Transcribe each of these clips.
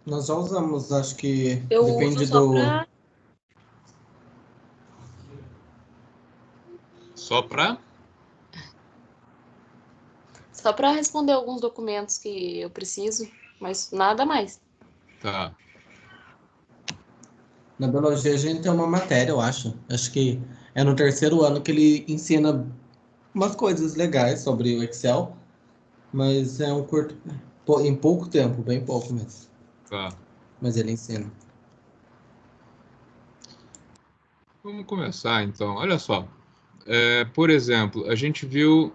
Nós já usamos, acho que Eu depende uso só do... para... Só para? Só para responder alguns documentos que eu preciso, mas nada mais. Tá. Na biologia a gente tem uma matéria, eu acho. Acho que é no terceiro ano que ele ensina umas coisas legais sobre o Excel, mas é um curto, em pouco tempo, bem pouco mesmo. Tá. Mas ele ensina. Vamos começar, então. Olha só. Por exemplo, a gente viu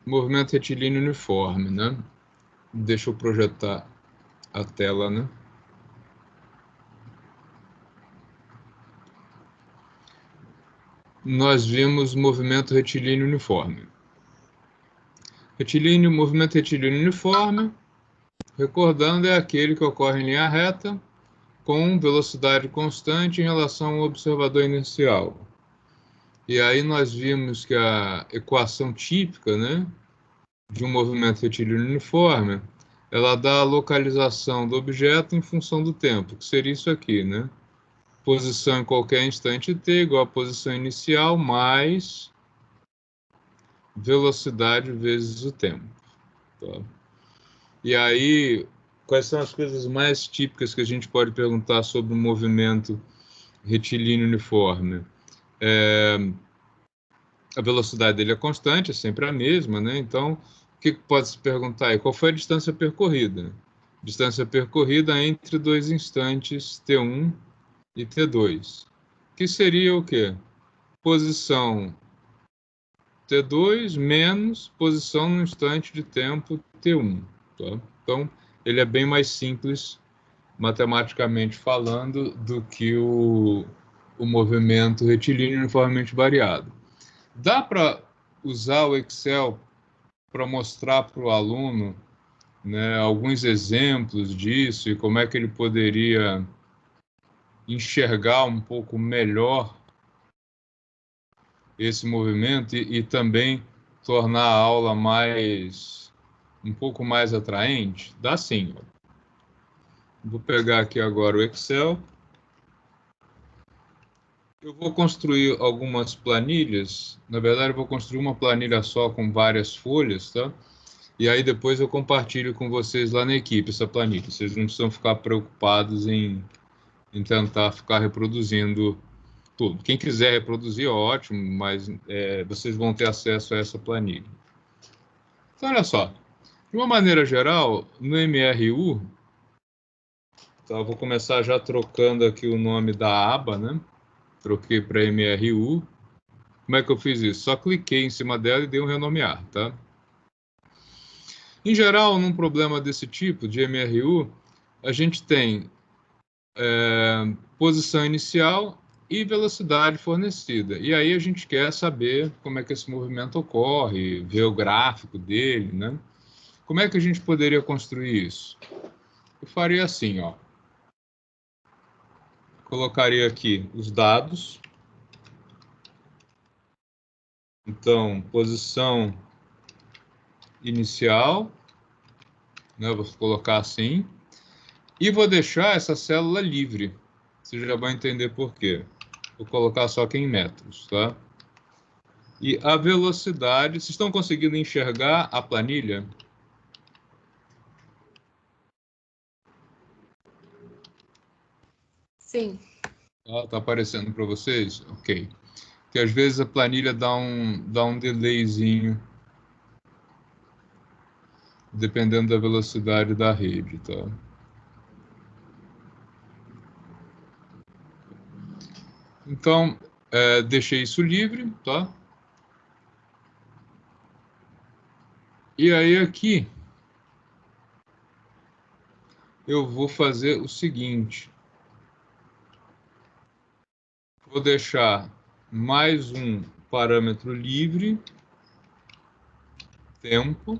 movimento retilíneo uniforme, né? Deixa eu projetar a tela, né? Nós vimos movimento retilíneo uniforme. Movimento retilíneo uniforme, recordando, é aquele que ocorre em linha reta com velocidade constante em relação ao observador inicial. E aí nós vimos que a equação típica, né, de um movimento retilíneo uniforme, ela dá a localização do objeto em função do tempo, que seria isso aqui, né? Posição em qualquer instante t igual a posição inicial mais velocidade vezes o tempo. Tá? E aí, quais são as coisas mais típicas que a gente pode perguntar sobre o movimento retilíneo uniforme? A velocidade dele é constante, é sempre a mesma, né? Então, o que pode se perguntar aí? Qual foi a distância percorrida? Distância percorrida entre dois instantes t1 e t2. Que seria o quê? Posição t2 menos posição no instante de tempo t1. Tá? Então, ele é bem mais simples, matematicamente falando, do que o movimento retilíneo uniformemente variado. Dá para usar o Excel para mostrar para o aluno, né, alguns exemplos disso e como é que ele poderia enxergar um pouco melhor esse movimento e também tornar a aula um pouco mais atraente? Dá sim. Vou pegar aqui agora o Excel. Eu vou construir algumas planilhas. Na verdade, eu vou construir uma planilha só com várias folhas, tá? E aí depois eu compartilho com vocês lá na equipe essa planilha. Vocês não precisam ficar preocupados em tentar ficar reproduzindo tudo. Quem quiser reproduzir, ótimo, mas vocês vão ter acesso a essa planilha. Então, olha só. De uma maneira geral, no MRU, então eu vou começar já trocando aqui o nome da aba, né? Troquei para MRU. Como é que eu fiz isso? Só cliquei em cima dela e dei um renomear, tá? Em geral, num problema desse tipo, de MRU, a gente tem posição inicial e velocidade fornecida. E aí a gente quer saber como é que esse movimento ocorre, ver o gráfico dele, né? Como é que a gente poderia construir isso? Eu faria assim, ó. Colocaria aqui os dados. Então, posição inicial, né? Eu vou colocar assim. E vou deixar essa célula livre. Você já vai entender por quê. Vou colocar só aqui em metros, tá? E a velocidade... Vocês estão conseguindo enxergar a planilha? Sim. Tá aparecendo para vocês? Ok. Que às vezes a planilha dá um delayzinho, dependendo da velocidade da rede, tá? Então, deixei isso livre, tá? E aí aqui, eu vou fazer o seguinte. Vou deixar mais um parâmetro livre, tempo,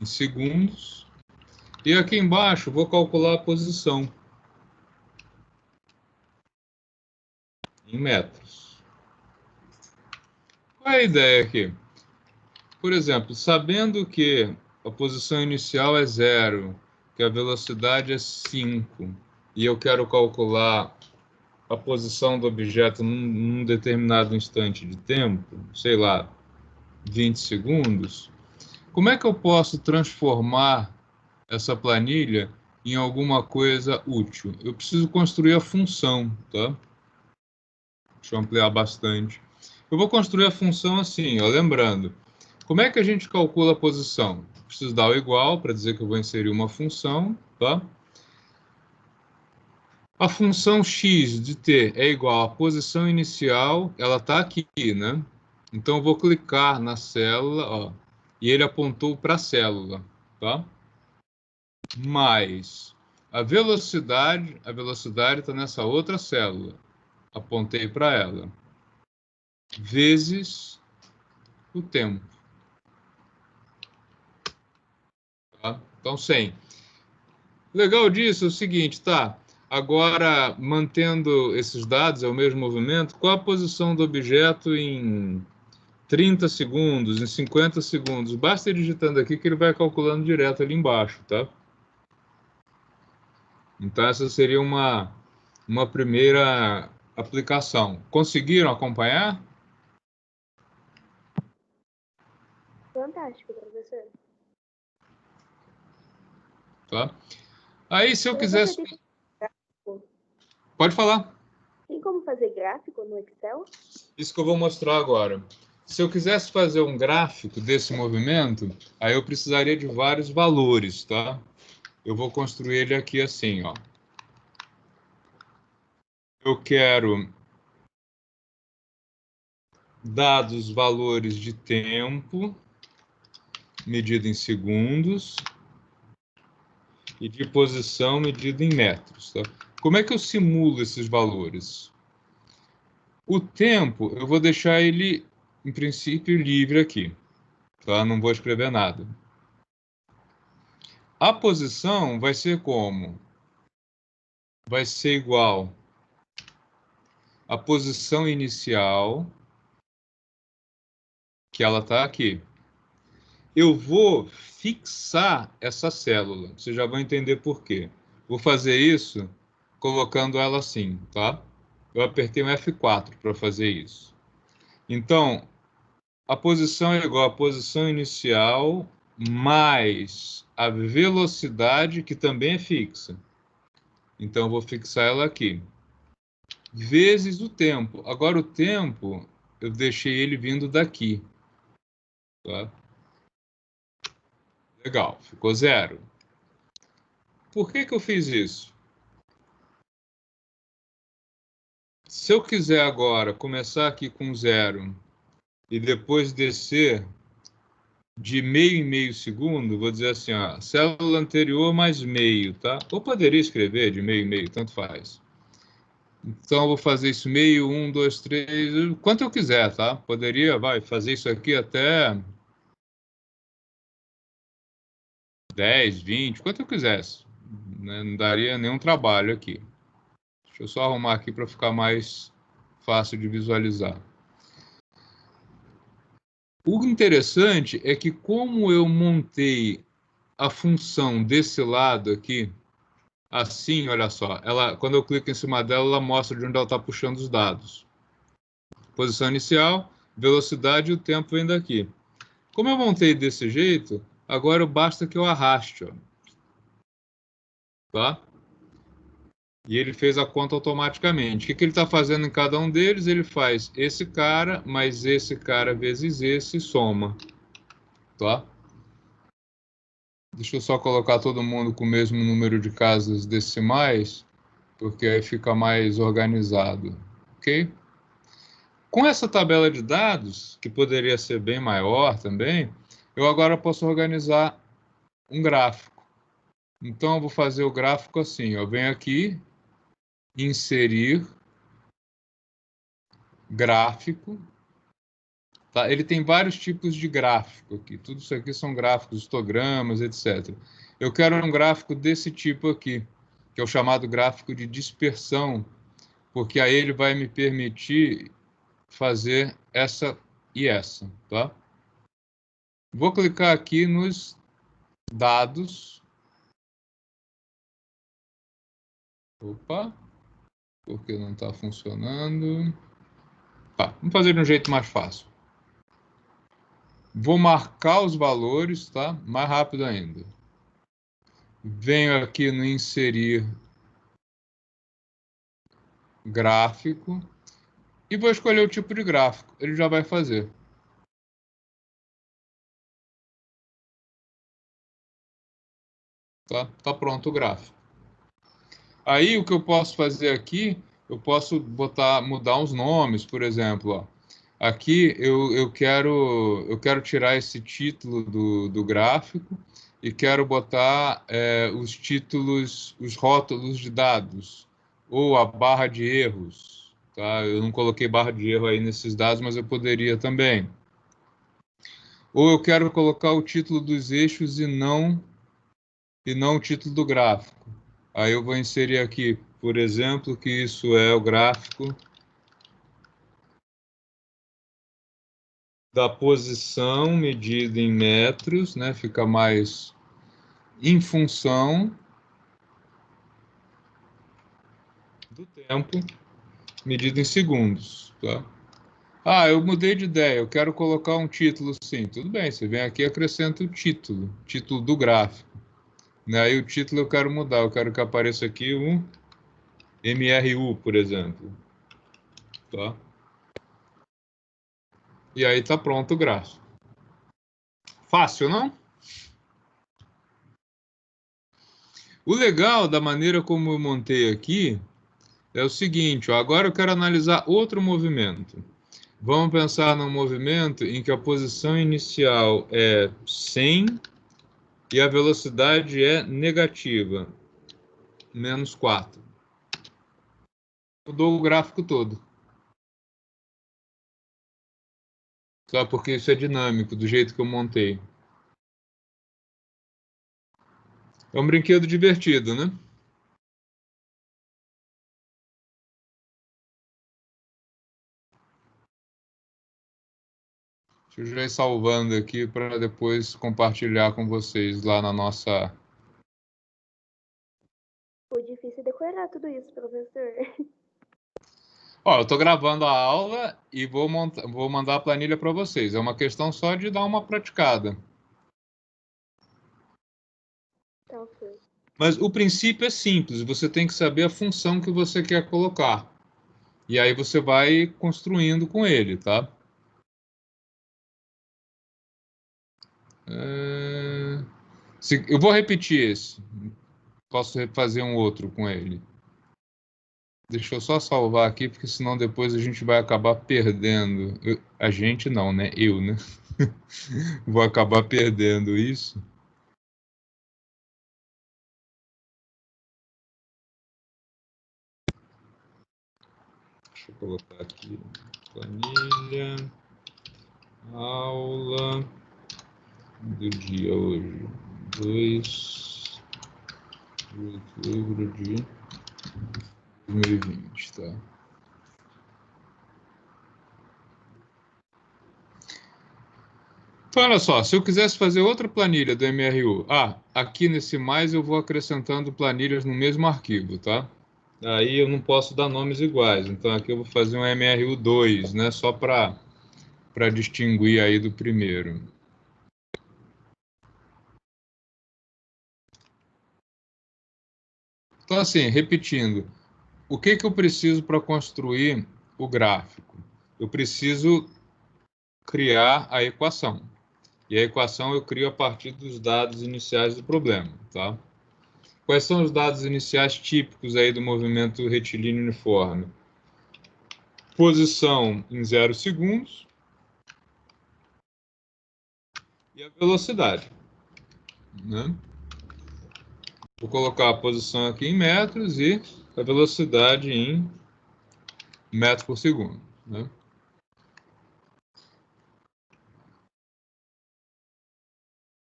em segundos. E aqui embaixo vou calcular a posição em metros. Qual é a ideia aqui? Por exemplo, sabendo que a posição inicial é 0, que a velocidade é 5, e eu quero calcular a posição do objeto num determinado instante de tempo, sei lá, 20 segundos, como é que eu posso transformar essa planilha em alguma coisa útil? Eu preciso construir a função, tá? Deixa eu ampliar bastante. Eu vou construir a função assim, ó, lembrando. Como é que a gente calcula a posição? Preciso dar o igual para dizer que eu vou inserir uma função, tá? A função x de t é igual à posição inicial, ela está aqui, né? Então eu vou clicar na célula, ó, e ele apontou para a célula, tá? Mais a velocidade está nessa outra célula, apontei para ela, vezes o tempo. Tá? Então, 100. Legal disso é o seguinte, tá? Agora, mantendo esses dados, é o mesmo movimento, qual a posição do objeto em 30 segundos, em 50 segundos? Basta ir digitando aqui que ele vai calculando direto ali embaixo, tá? Então, essa seria uma primeira aplicação. Conseguiram acompanhar? Fantástico, professor. Tá? Aí, se eu Professor, quisesse... tem gráfico? Pode falar. Tem como fazer gráfico no Excel? Isso que eu vou mostrar agora. Se eu quisesse fazer um gráfico desse movimento, aí eu precisaria de vários valores, tá? Eu vou construir ele aqui assim, ó. Eu quero dados valores de tempo, medido em segundos, e de posição, medido em metros, tá? Como é que eu simulo esses valores? O tempo, eu vou deixar ele, em princípio, livre aqui, tá? Não vou escrever nada. A posição vai ser como? Vai ser igual à posição inicial, que ela está aqui. Eu vou fixar essa célula. Vocês já vão entender por quê. Vou fazer isso colocando ela assim, tá? Eu apertei o F4 para fazer isso. Então, a posição é igual à posição inicial mais a velocidade, que também é fixa. Então, eu vou fixar ela aqui. Vezes o tempo. Agora, o tempo, eu deixei ele vindo daqui. Tá? Legal, ficou 0. Por que eu fiz isso? Se eu quiser agora começar aqui com 0 e depois descer de meio em meio segundo, vou dizer assim, ó, célula anterior mais meio, tá? Ou poderia escrever de meio em meio, tanto faz. Então, eu vou fazer isso meio, 1, 2, 3, quanto eu quiser, tá? Poderia, fazer isso aqui até 10, 20, quanto eu quisesse. Né? Não daria nenhum trabalho aqui. Deixa eu só arrumar aqui para ficar mais fácil de visualizar. O interessante é que como eu montei a função desse lado aqui, assim, olha só, ela, quando eu clico em cima dela, ela mostra de onde ela está puxando os dados. Posição inicial, velocidade e o tempo vem daqui. Como eu montei desse jeito, agora basta que eu arraste, ó. Tá? E ele fez a conta automaticamente. O que ele está fazendo em cada um deles? Ele faz esse cara mais esse cara vezes esse, soma. Tá? Deixa eu só colocar todo mundo com o mesmo número de casas decimais, porque aí fica mais organizado. Ok? Com essa tabela de dados, que poderia ser bem maior também, eu agora posso organizar um gráfico. Então, eu vou fazer o gráfico assim. Eu venho aqui, inserir gráfico. Tá? Ele tem vários tipos de gráfico aqui. Tudo isso aqui são gráficos, histogramas, etc. Eu quero um gráfico desse tipo aqui, que é o chamado gráfico de dispersão, porque aí ele vai me permitir fazer essa e essa. Tá? Vou clicar aqui nos dados. Opa, porque não está funcionando. Tá, vamos fazer de um jeito mais fácil. Vou marcar os valores, tá? Mais rápido ainda. Venho aqui no inserir gráfico e vou escolher o tipo de gráfico. Ele já vai fazer. Tá pronto o gráfico. Aí o que eu posso fazer aqui, eu posso mudar uns nomes, por exemplo, ó. Aqui eu quero tirar esse título do gráfico e quero botar os títulos, os rótulos de dados, ou a barra de erros. Tá? Eu não coloquei barra de erro aí nesses dados, mas eu poderia também. Ou eu quero colocar o título dos eixos e não o título do gráfico. Aí eu vou inserir aqui, por exemplo, que isso é o gráfico da posição medida em metros, né? Fica mais em função do tempo medido em segundos, tá? Ah, eu mudei de ideia, eu quero colocar um título, sim. Tudo bem, você vem aqui e acrescenta o título do gráfico. Aí o título eu quero mudar, eu quero que apareça aqui um MRU, por exemplo. Tá? E aí tá pronto o gráfico. Fácil, não? O legal da maneira como eu montei aqui é o seguinte, ó, agora eu quero analisar outro movimento. Vamos pensar num movimento em que a posição inicial é 100 e a velocidade é negativa, menos 4. Mudou o gráfico todo. Só porque isso é dinâmico, do jeito que eu montei. É um brinquedo divertido, né? Deixa eu já ir salvando aqui para depois compartilhar com vocês lá na nossa... Foi difícil decorar tudo isso, professor. Ó, eu estou gravando a aula e vou mandar a planilha para vocês. É uma questão só de dar uma praticada. Tá ok. Mas o princípio é simples. Você tem que saber a função que você quer colocar. E aí você vai construindo com ele, tá? Eu vou repetir esse. Posso fazer um outro com ele. Deixa eu só salvar aqui, porque senão depois a gente vai acabar perdendo. A gente não, né? Eu, né? Vou acabar perdendo isso. Deixa eu colocar aqui. Planilha. Aula do dia hoje. 2 de outubro de 2020, tá? Então, olha só, se eu quisesse fazer outra planilha do MRU, aqui nesse mais eu vou acrescentando planilhas no mesmo arquivo, tá? Aí eu não posso dar nomes iguais, então aqui eu vou fazer um MRU2, né? Só para distinguir aí do primeiro. Então, assim, repetindo, o que eu preciso para construir o gráfico? Eu preciso criar a equação. E a equação eu crio a partir dos dados iniciais do problema, tá? Quais são os dados iniciais típicos aí do movimento retilíneo uniforme? Posição em 0 segundos e a velocidade, né? Vou colocar a posição aqui em metros e a velocidade em metros por segundo, né?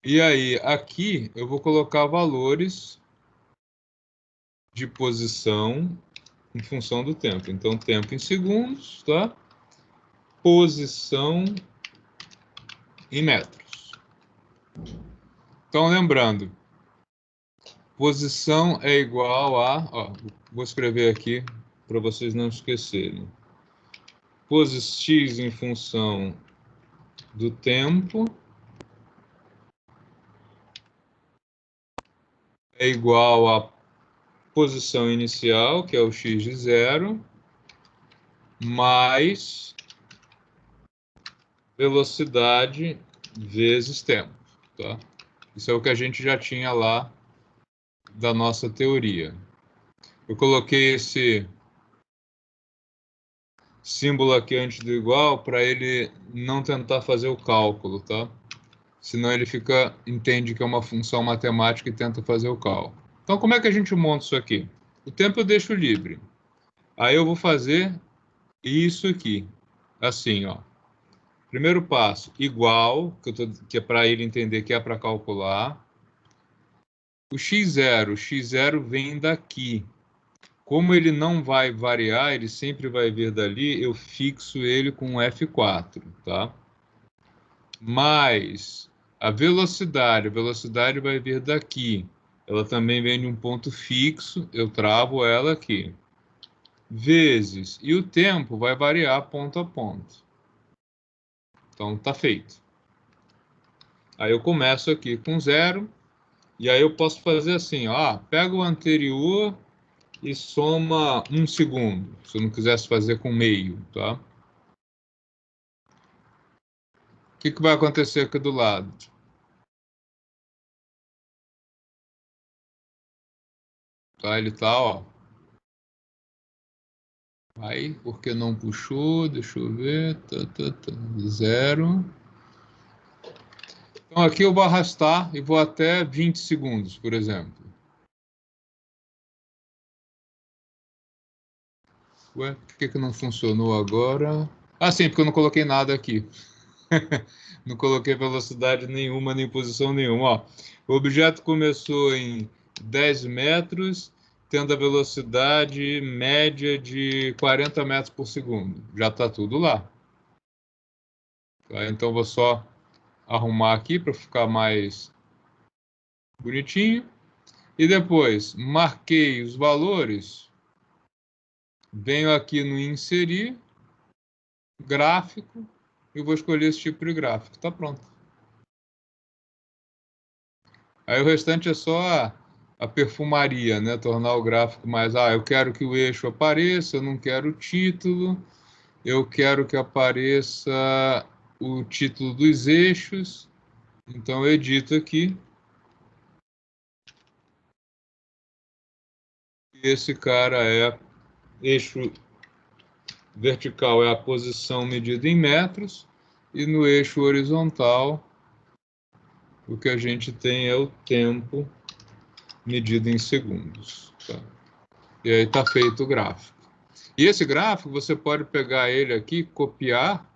E aí, aqui eu vou colocar valores de posição em função do tempo. Então, tempo em segundos, tá? Posição em metros. Então, lembrando, posição é igual a... Ó, vou escrever aqui para vocês não esquecerem. X em função do tempo é igual a posição inicial, que é o x de 0, mais velocidade vezes tempo. Tá? Isso é o que a gente já tinha lá da nossa teoria. Eu coloquei esse símbolo aqui antes do igual para ele não tentar fazer o cálculo, tá? Senão ele entende que é uma função matemática e tenta fazer o cálculo. Então, como é que a gente monta isso aqui? O tempo eu deixo livre. Aí eu vou fazer isso aqui, assim, ó. Primeiro passo, igual, que é para ele entender que é para calcular. O x0 vem daqui. Como ele não vai variar, ele sempre vai vir dali, eu fixo ele com F4, tá? Mais a velocidade vai vir daqui. Ela também vem de um ponto fixo, eu travo ela aqui. Vezes, e o tempo vai variar ponto a ponto. Então, tá feito. Aí eu começo aqui com 0, e aí eu posso fazer assim, ó, pega o anterior e soma 1 segundo, se eu não quisesse fazer com meio, tá? O que vai acontecer aqui do lado? Tá, ele tá, ó. Aí, porque não puxou, deixa eu ver, 0. Então aqui eu vou arrastar e vou até 20 segundos, por exemplo. Ué, por que não funcionou agora? Ah, sim, porque eu não coloquei nada aqui. Não coloquei velocidade nenhuma, nem posição nenhuma. Ó, o objeto começou em 10 metros, tendo a velocidade média de 40 metros por segundo. Já está tudo lá. Tá? Então, vou só arrumar aqui para ficar mais bonitinho. E depois, marquei os valores. Venho aqui no inserir, gráfico, e vou escolher esse tipo de gráfico. Está pronto. Aí o restante é só a perfumaria, né? Tornar o gráfico mais... Ah, eu quero que o eixo apareça, eu não quero o título, eu quero que apareça o título dos eixos. Então, eu edito aqui. Esse cara é eixo vertical, é a posição medida em metros, e no eixo horizontal, o que a gente tem é o tempo medido em segundos. Tá? E aí está feito o gráfico. E esse gráfico, você pode pegar ele aqui, copiar,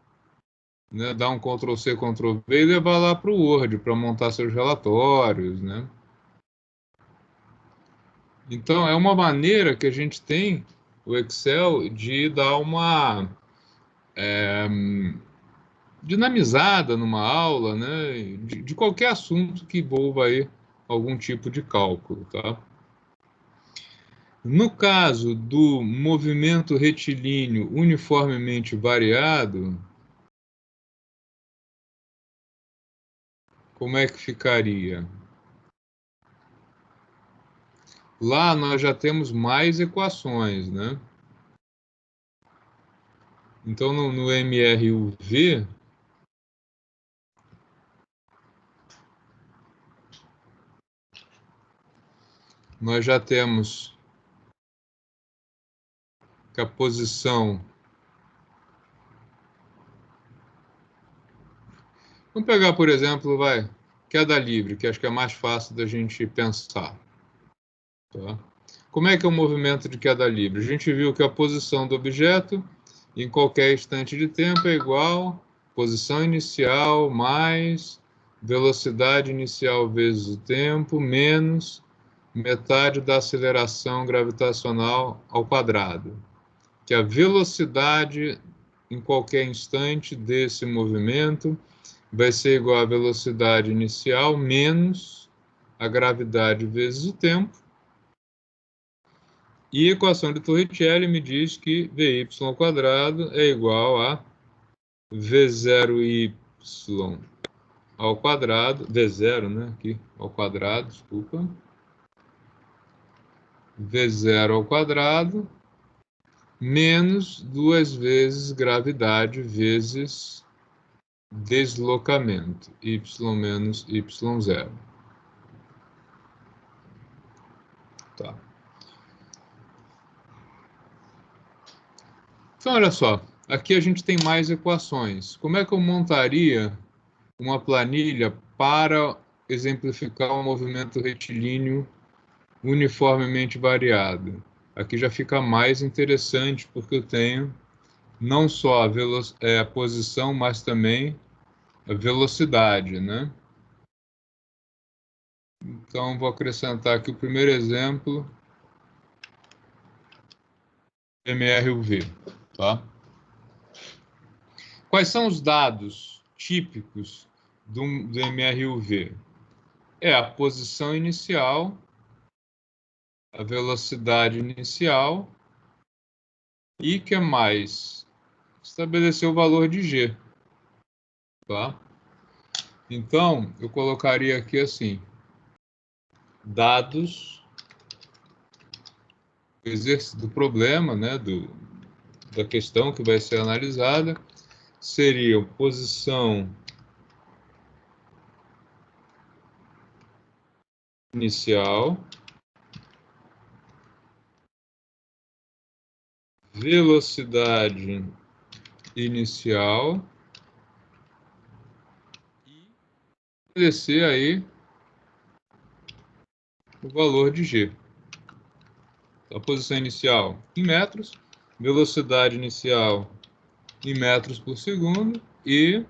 né, dar um Ctrl+C, Ctrl+V e levar lá para o Word, para montar seus relatórios, né? Então, é uma maneira que a gente tem, o Excel, de dar uma dinamizada numa aula, né, de qualquer assunto que envolva aí algum tipo de cálculo, tá? No caso do movimento retilíneo uniformemente variado, como é que ficaria? Lá nós já temos mais equações, né? Então, no MRUV, nós já temos que a posição... Vamos pegar, por exemplo, queda livre, que acho que é mais fácil da gente pensar. Tá? Como é que é o movimento de queda livre? A gente viu que a posição do objeto em qualquer instante de tempo é igual posição inicial mais velocidade inicial vezes o tempo menos metade da aceleração gravitacional ao quadrado, que a velocidade em qualquer instante desse movimento vai ser igual à velocidade inicial menos a gravidade vezes o tempo. E a equação de Torricelli me diz que Vy² é igual a V0y ao quadrado, V0, né, aqui, ao quadrado, desculpa. V0 ao quadrado, menos 2 vezes gravidade vezes deslocamento, y menos y0. Tá. Então, olha só, aqui a gente tem mais equações. Como é que eu montaria uma planilha para exemplificar um movimento retilíneo uniformemente variado? Aqui já fica mais interessante, porque eu tenho não só a posição, mas também a velocidade, né? Então, vou acrescentar aqui o primeiro exemplo, MRUV, tá? Quais são os dados típicos do MRUV? É a posição inicial, a velocidade inicial e que mais? Estabelecer o valor de G, tá? Então, eu colocaria aqui assim, dados do problema, né, da questão que vai ser analisada, seriam posição inicial, velocidade inicial e estabelecer aí o valor de G. A posição inicial em metros, velocidade inicial em metros por segundo e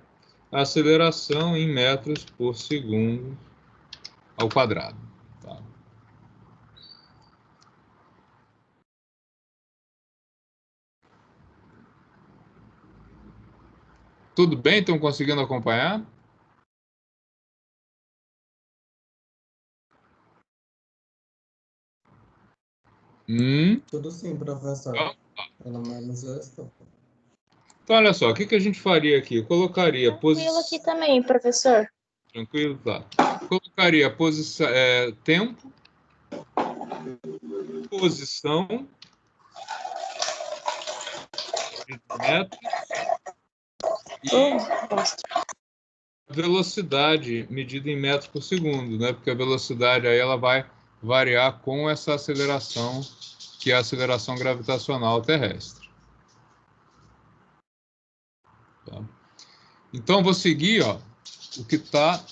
a aceleração em metros por segundo ao quadrado. Tá? Tudo bem? Estão conseguindo acompanhar? Tudo sim, professor. Pelo menos eu estou. Então, olha só, o que a gente faria aqui? Eu colocaria Tranquilo aqui também, professor. Tranquilo? Tá. Colocaria posição, tempo, posição, metros e velocidade medida em metros por segundo, né? Porque a velocidade aí ela vai variar com essa aceleração, que é a aceleração gravitacional terrestre. Tá? Então, vou seguir, ó, o que está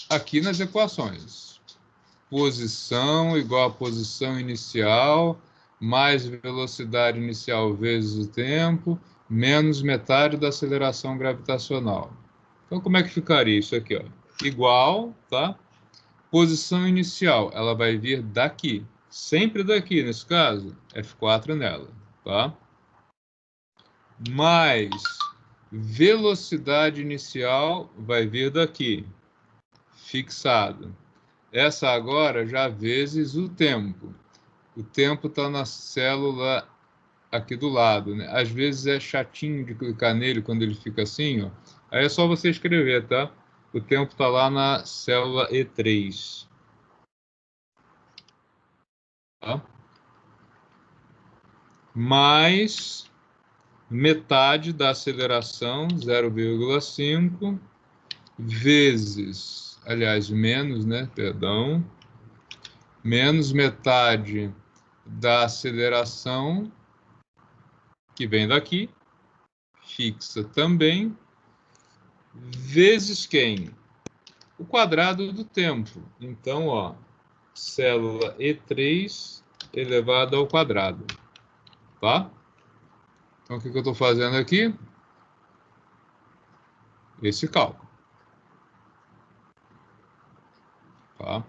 aqui nas equações. Posição igual a posição inicial, mais velocidade inicial vezes o tempo, menos metade da aceleração gravitacional. Então, como é que ficaria isso aqui? Ó? Igual, tá? Posição inicial, ela vai vir daqui. Sempre daqui, nesse caso, F4 nela, tá? Mais velocidade inicial vai vir daqui, fixado. Essa agora já vezes o tempo. O tempo está na célula aqui do lado, né? Às vezes é chatinho de clicar nele quando ele fica assim, ó. Aí é só você escrever, tá? O tempo está lá na célula E3. Tá? Mais metade da aceleração, 0,5, vezes, aliás, menos, né? Perdão. Menos metade da aceleração, que vem daqui, fixa também, vezes quem? O quadrado do tempo. Então, ó, célula E3 elevado ao quadrado. Tá? Então, o que eu estou fazendo aqui? Esse cálculo. Tá?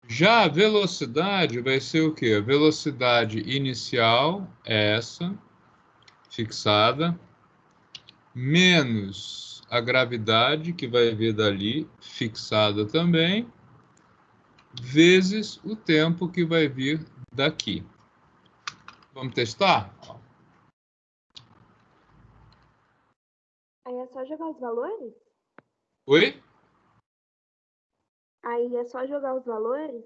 Já a velocidade vai ser o quê? A velocidade inicial é essa, fixada, menos a gravidade que vai vir dali, fixada também, vezes o tempo que vai vir daqui. Vamos testar? Aí é só jogar os valores? Oi? Aí é só jogar os valores?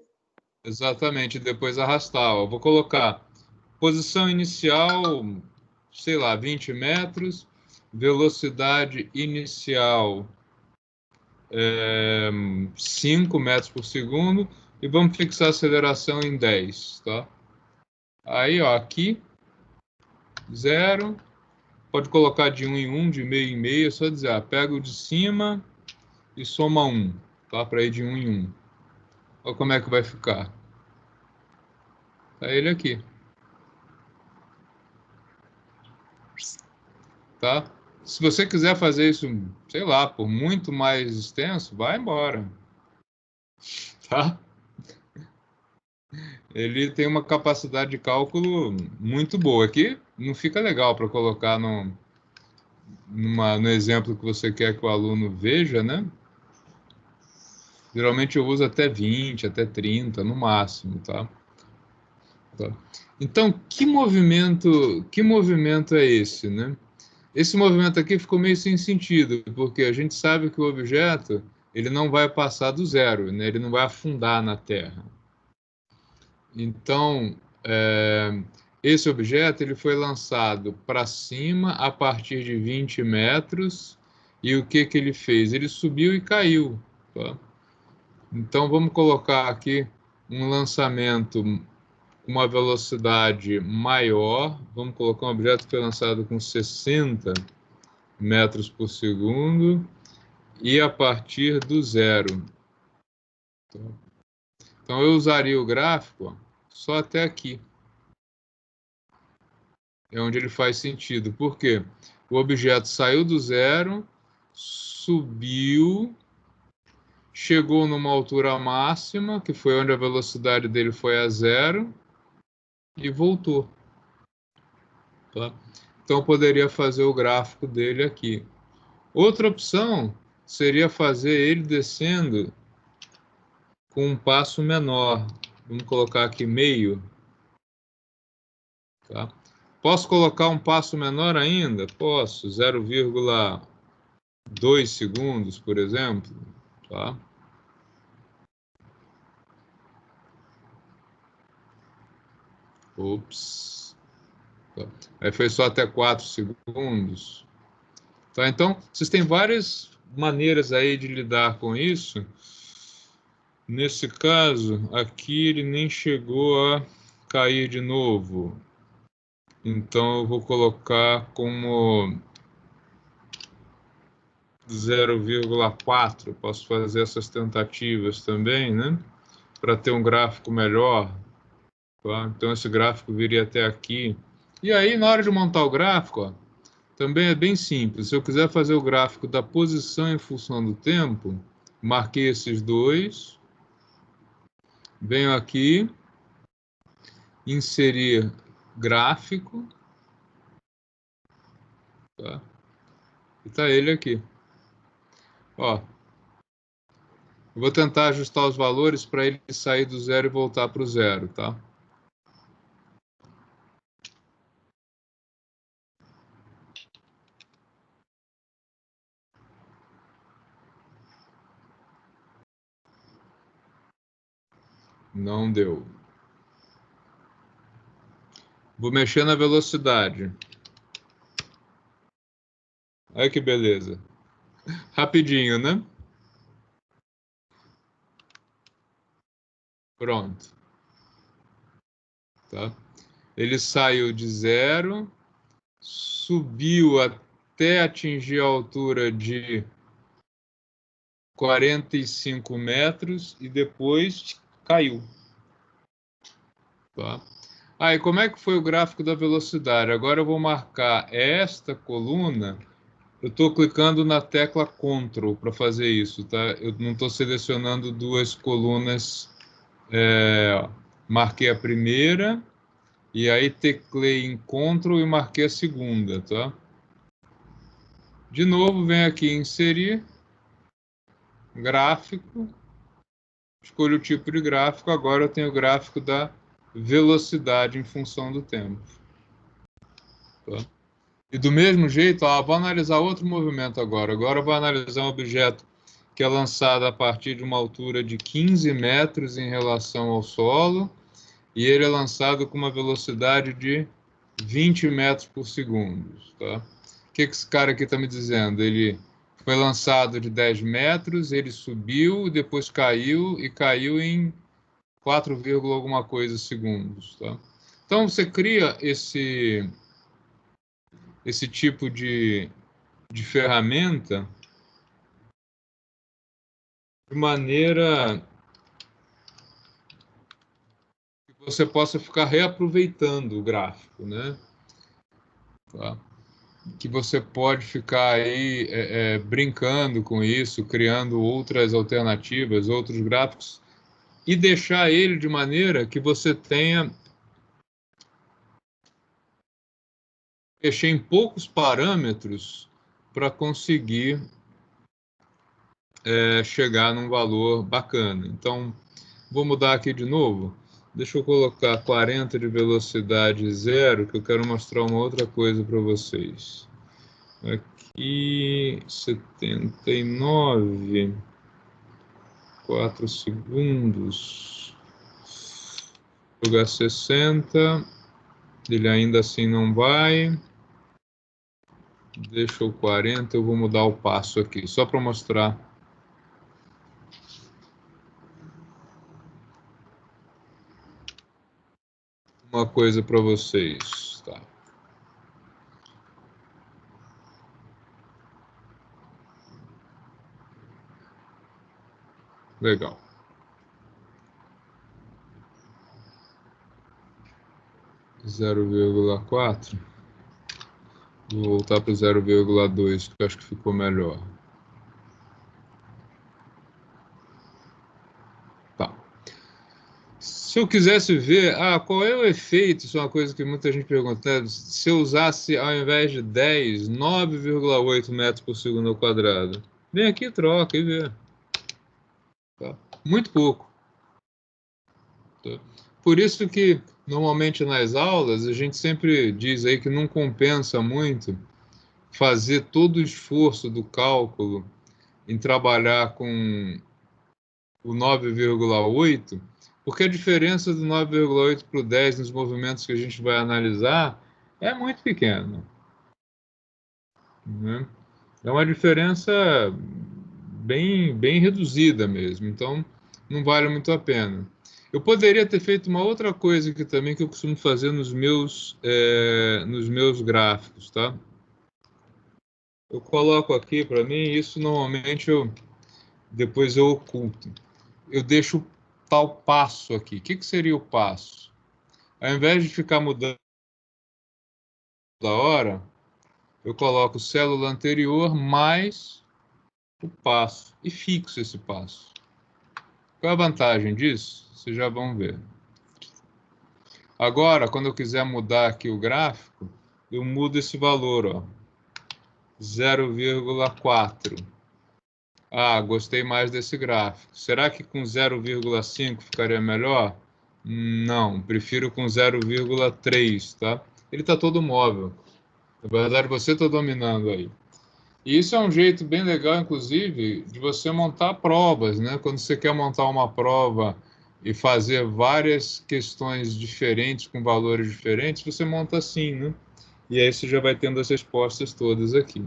Exatamente, depois arrastar. Ó. Vou colocar posição inicial, sei lá, 20 metros, velocidade inicial 5 metros por segundo, e vamos fixar a aceleração em 10, tá? Aí, ó, aqui, 0, pode colocar de 1 em 1, de meio em meio, é só dizer, pega o de cima e soma 1, tá? Para ir de 1 em 1. Olha como é que vai ficar. Tá ele aqui. Tá? Se você quiser fazer isso, sei lá, por muito mais extenso, vai embora. Tá? Ele tem uma capacidade de cálculo muito boa. Aqui não fica legal para colocar no exemplo que você quer que o aluno veja, né? Geralmente eu uso até 20, até 30 no máximo, tá? Então, que movimento é esse, né? Esse movimento aqui ficou meio sem sentido, porque a gente sabe que o objeto ele não vai passar do zero, né? Ele não vai afundar na Terra. Então, esse objeto ele foi lançado para cima a partir de 20 metros, e o que ele fez? Ele subiu e caiu. Tá? Então, vamos colocar aqui um lançamento com uma velocidade maior. Vamos colocar um objeto que foi lançado com 60 metros por segundo e a partir do zero. Então, eu usaria o gráfico só até aqui. É onde ele faz sentido. Por quê? O objeto saiu do zero, subiu, chegou numa altura máxima, que foi onde a velocidade dele foi a zero, e voltou. Tá? Então, eu poderia fazer o gráfico dele aqui. Outra opção seria fazer ele descendo com um passo menor. Vamos colocar aqui meio. Tá? Posso colocar um passo menor ainda? Posso, 0,2 segundos, por exemplo. Tá? Ops. Tá. Aí foi só até 4 segundos. Tá? Então, vocês têm várias maneiras aí de lidar com isso. Nesse caso, aqui ele nem chegou a cair de novo. Então, eu vou colocar como 0,4. Posso fazer essas tentativas também, né? Para ter um gráfico melhor. Tá? Então, esse gráfico viria até aqui. E aí, na hora de montar o gráfico, ó, também é bem simples. Se eu quiser fazer o gráfico da posição em função do tempo, marquei esses dois. Venho aqui, inserir gráfico. Tá? E está ele aqui. Ó, eu vou tentar ajustar os valores para ele sair do zero e voltar para o zero, tá? Não deu. Vou mexer na velocidade. Olha que beleza. Rapidinho, né? Pronto. Tá? Ele saiu de zero, subiu até atingir a altura de 45 metros e depois caiu. Tá? E como é que foi o gráfico da velocidade? Agora eu vou marcar esta coluna. Eu estou clicando na tecla Ctrl para fazer isso, tá? Eu não estou selecionando duas colunas. Marquei a primeira e aí teclei em Ctrl e marquei a segunda, tá? De novo, venho aqui em inserir, gráfico, escolho o tipo de gráfico, agora eu tenho o gráfico da velocidade em função do tempo. Tá? E do mesmo jeito, vou analisar outro movimento agora. Agora eu vou analisar um objeto que é lançado a partir de uma altura de 15 metros em relação ao solo, e ele é lançado com uma velocidade de 20 metros por segundo. Tá? O que esse cara aqui está me dizendo? Ele foi lançado de 10 metros, ele subiu, depois caiu, e caiu em 4, alguma coisa segundos. Tá? Então, você cria esse tipo de ferramenta de maneira que você possa ficar reaproveitando o gráfico, né? Tá? Que você pode ficar aí brincando com isso, criando outras alternativas, outros gráficos, e deixar ele de maneira que você tenha mexer em poucos parâmetros para conseguir chegar num valor bacana. Então, vou mudar aqui de novo. Deixa eu colocar 40 de velocidade zero, que eu quero mostrar uma outra coisa para vocês. Aqui, 79, 4 segundos. Vou jogar 60, ele ainda assim não vai. Deixa o 40, eu vou mudar o passo aqui, só para mostrar. Uma coisa para vocês, tá? Legal. 0,4. Vou voltar para o 0,2, que eu acho que ficou melhor. Tá. Se eu quisesse ver, qual é o efeito? Isso é uma coisa que muita gente pergunta, né? Se eu usasse, ao invés de 10, 9,8 metros por segundo ao quadrado. Vem aqui, troca e vê. Tá? Muito pouco. Tá? Por isso que, normalmente nas aulas, a gente sempre diz aí que não compensa muito fazer todo o esforço do cálculo em trabalhar com o 9,8, porque a diferença do 9,8 para o 10 nos movimentos que a gente vai analisar é muito pequena. Né? É uma diferença bem reduzida mesmo, então não vale muito a pena. Eu poderia ter feito uma outra coisa aqui também que eu costumo fazer nos meus gráficos, tá? Eu coloco aqui para mim, isso normalmente depois eu oculto. Eu deixo tal passo aqui. O que seria o passo? Ao invés de ficar mudando toda hora, eu coloco célula anterior mais o passo e fixo esse passo. Qual é a vantagem disso? Vocês já vão ver. Agora, quando eu quiser mudar aqui o gráfico, eu mudo esse valor, ó, 0,4. Gostei mais desse gráfico. Será que com 0,5 ficaria melhor? Não, prefiro com 0,3, tá? Ele está todo móvel. Na verdade, você está dominando aí. E isso é um jeito bem legal, inclusive, de você montar provas, né? Quando você quer montar uma prova e fazer várias questões diferentes, com valores diferentes, você monta assim, né? E aí você já vai tendo as respostas todas aqui.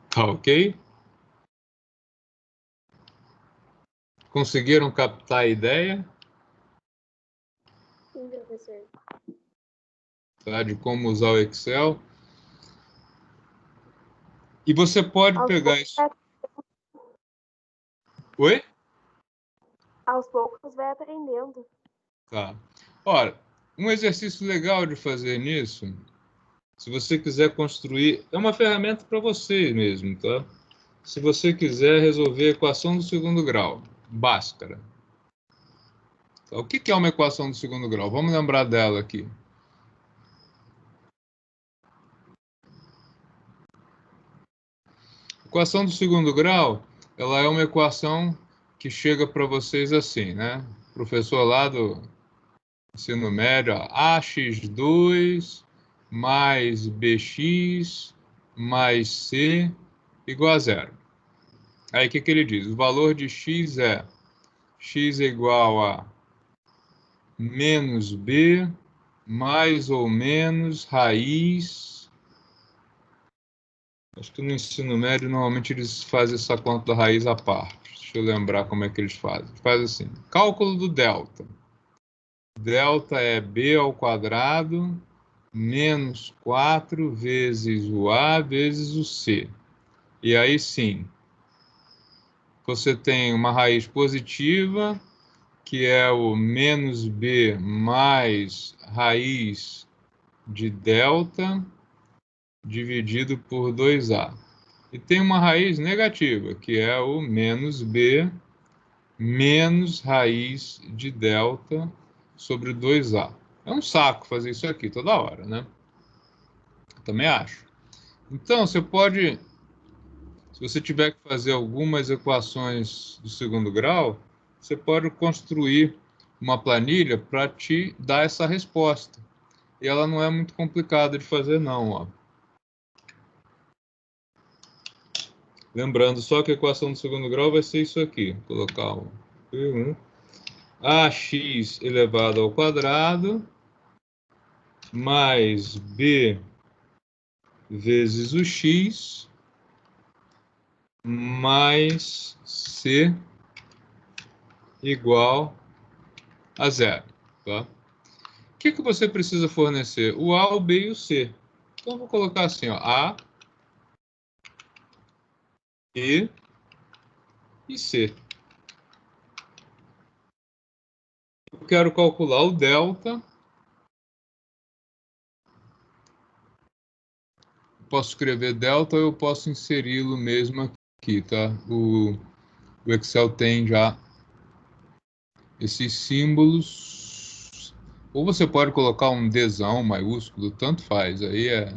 Tá ok? Conseguiram captar a ideia? Sim, professor. Tá? De como usar o Excel. E você pode pegar isso. Oi? Aos poucos vai aprendendo. Tá. Ora, um exercício legal de fazer nisso, se você quiser construir, é uma ferramenta para você mesmo, tá? Se você quiser resolver a equação do segundo grau, Bhaskara. Tá? O que é uma equação do segundo grau? Vamos lembrar dela aqui. Equação do segundo grau, ela é uma equação que chega para vocês assim, né? O professor lá do ensino médio, ó, ax2 mais bx mais c igual a zero. Aí o que ele diz? O valor de x é igual a menos b mais ou menos raiz. Acho que no ensino médio, normalmente, eles fazem essa conta da raiz à parte. Deixa eu lembrar como é que eles fazem. Faz assim, cálculo do delta. Delta é b ao quadrado menos 4 vezes o a vezes o c. E aí sim, você tem uma raiz positiva, que é o menos b mais raiz de delta dividido por 2a. E tem uma raiz negativa, que é o menos b menos raiz de delta sobre 2a. É um saco fazer isso aqui toda hora, né? Eu também acho. Então, você pode, se você tiver que fazer algumas equações do segundo grau, você pode construir uma planilha para te dar essa resposta. E ela não é muito complicada de fazer, não, ó. Lembrando só que a equação do segundo grau vai ser isso aqui. Vou colocar um ax elevado ao quadrado mais b vezes o x mais c igual a zero. Tá? O que você precisa fornecer? O A, o B e o C. Então, eu vou colocar assim, ó, A, B e C. Eu quero calcular o delta. Posso escrever delta ou eu posso inseri-lo mesmo aqui, tá? O Excel tem já esses símbolos. Ou você pode colocar um Dzão maiúsculo, tanto faz. Aí é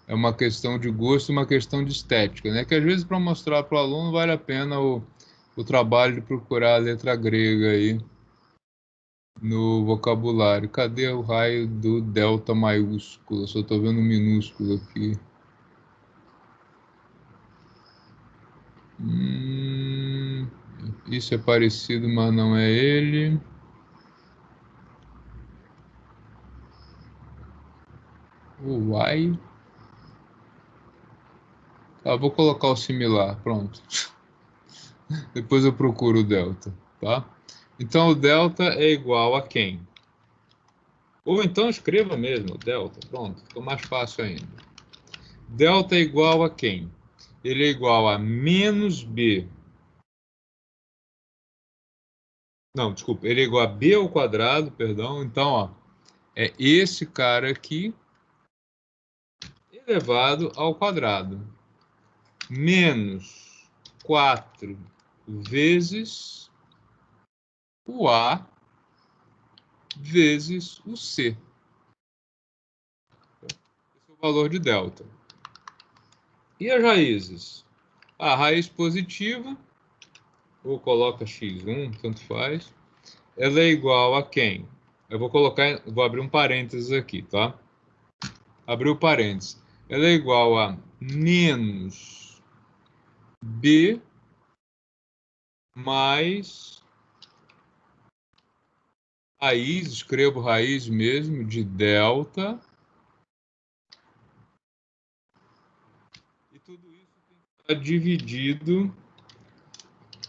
uma questão de gosto, uma questão de estética, né? Que às vezes para mostrar para o aluno vale a pena o trabalho de procurar a letra grega aí no vocabulário. Cadê o raio do delta maiúsculo? Eu só estou vendo minúsculo aqui. Isso é parecido, mas não é ele. O Y. Tá, vou colocar o similar, pronto. Depois eu procuro o delta, tá? Então o delta é igual a quem? Ou então escreva mesmo, delta, pronto, ficou mais fácil ainda. Delta é igual a quem? Ele é igual a menos b. Não, desculpa, ele é igual a b ao quadrado, perdão. Então, ó, é esse cara aqui elevado ao quadrado. Menos 4 vezes o A vezes o C. Esse é o valor de delta. E as raízes? A raiz positiva, ou coloca x1, tanto faz, ela é igual a quem? Vou abrir um parênteses aqui, tá? Abriu parênteses. Ela é igual a menos b mais raiz, escrevo raiz mesmo, de delta. E tudo isso tem que estar dividido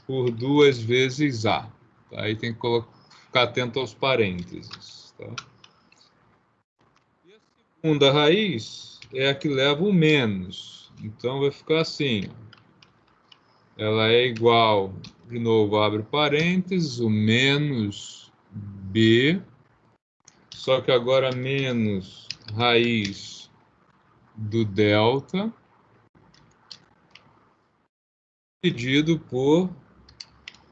por 2 vezes A. Tá? Aí tem que ficar atento aos parênteses. Tá? E a segunda raiz é a que leva o menos. Então vai ficar assim. Ela é igual, de novo, abre parênteses, o menos B, só que agora menos raiz do delta, dividido por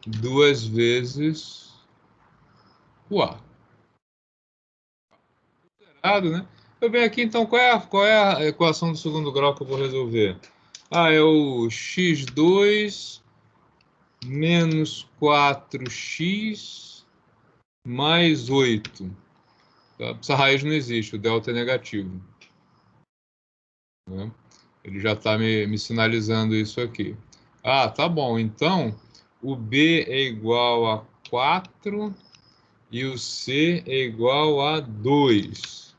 2 vezes o A. Errado, né? Eu venho aqui, então, qual é a equação do segundo grau que eu vou resolver? É o x2 menos 4x mais 8. Tá? Essa raiz não existe, o delta é negativo. Né? Ele já está me sinalizando isso aqui. Tá bom. Então, o B é igual a 4 e o C é igual a 2.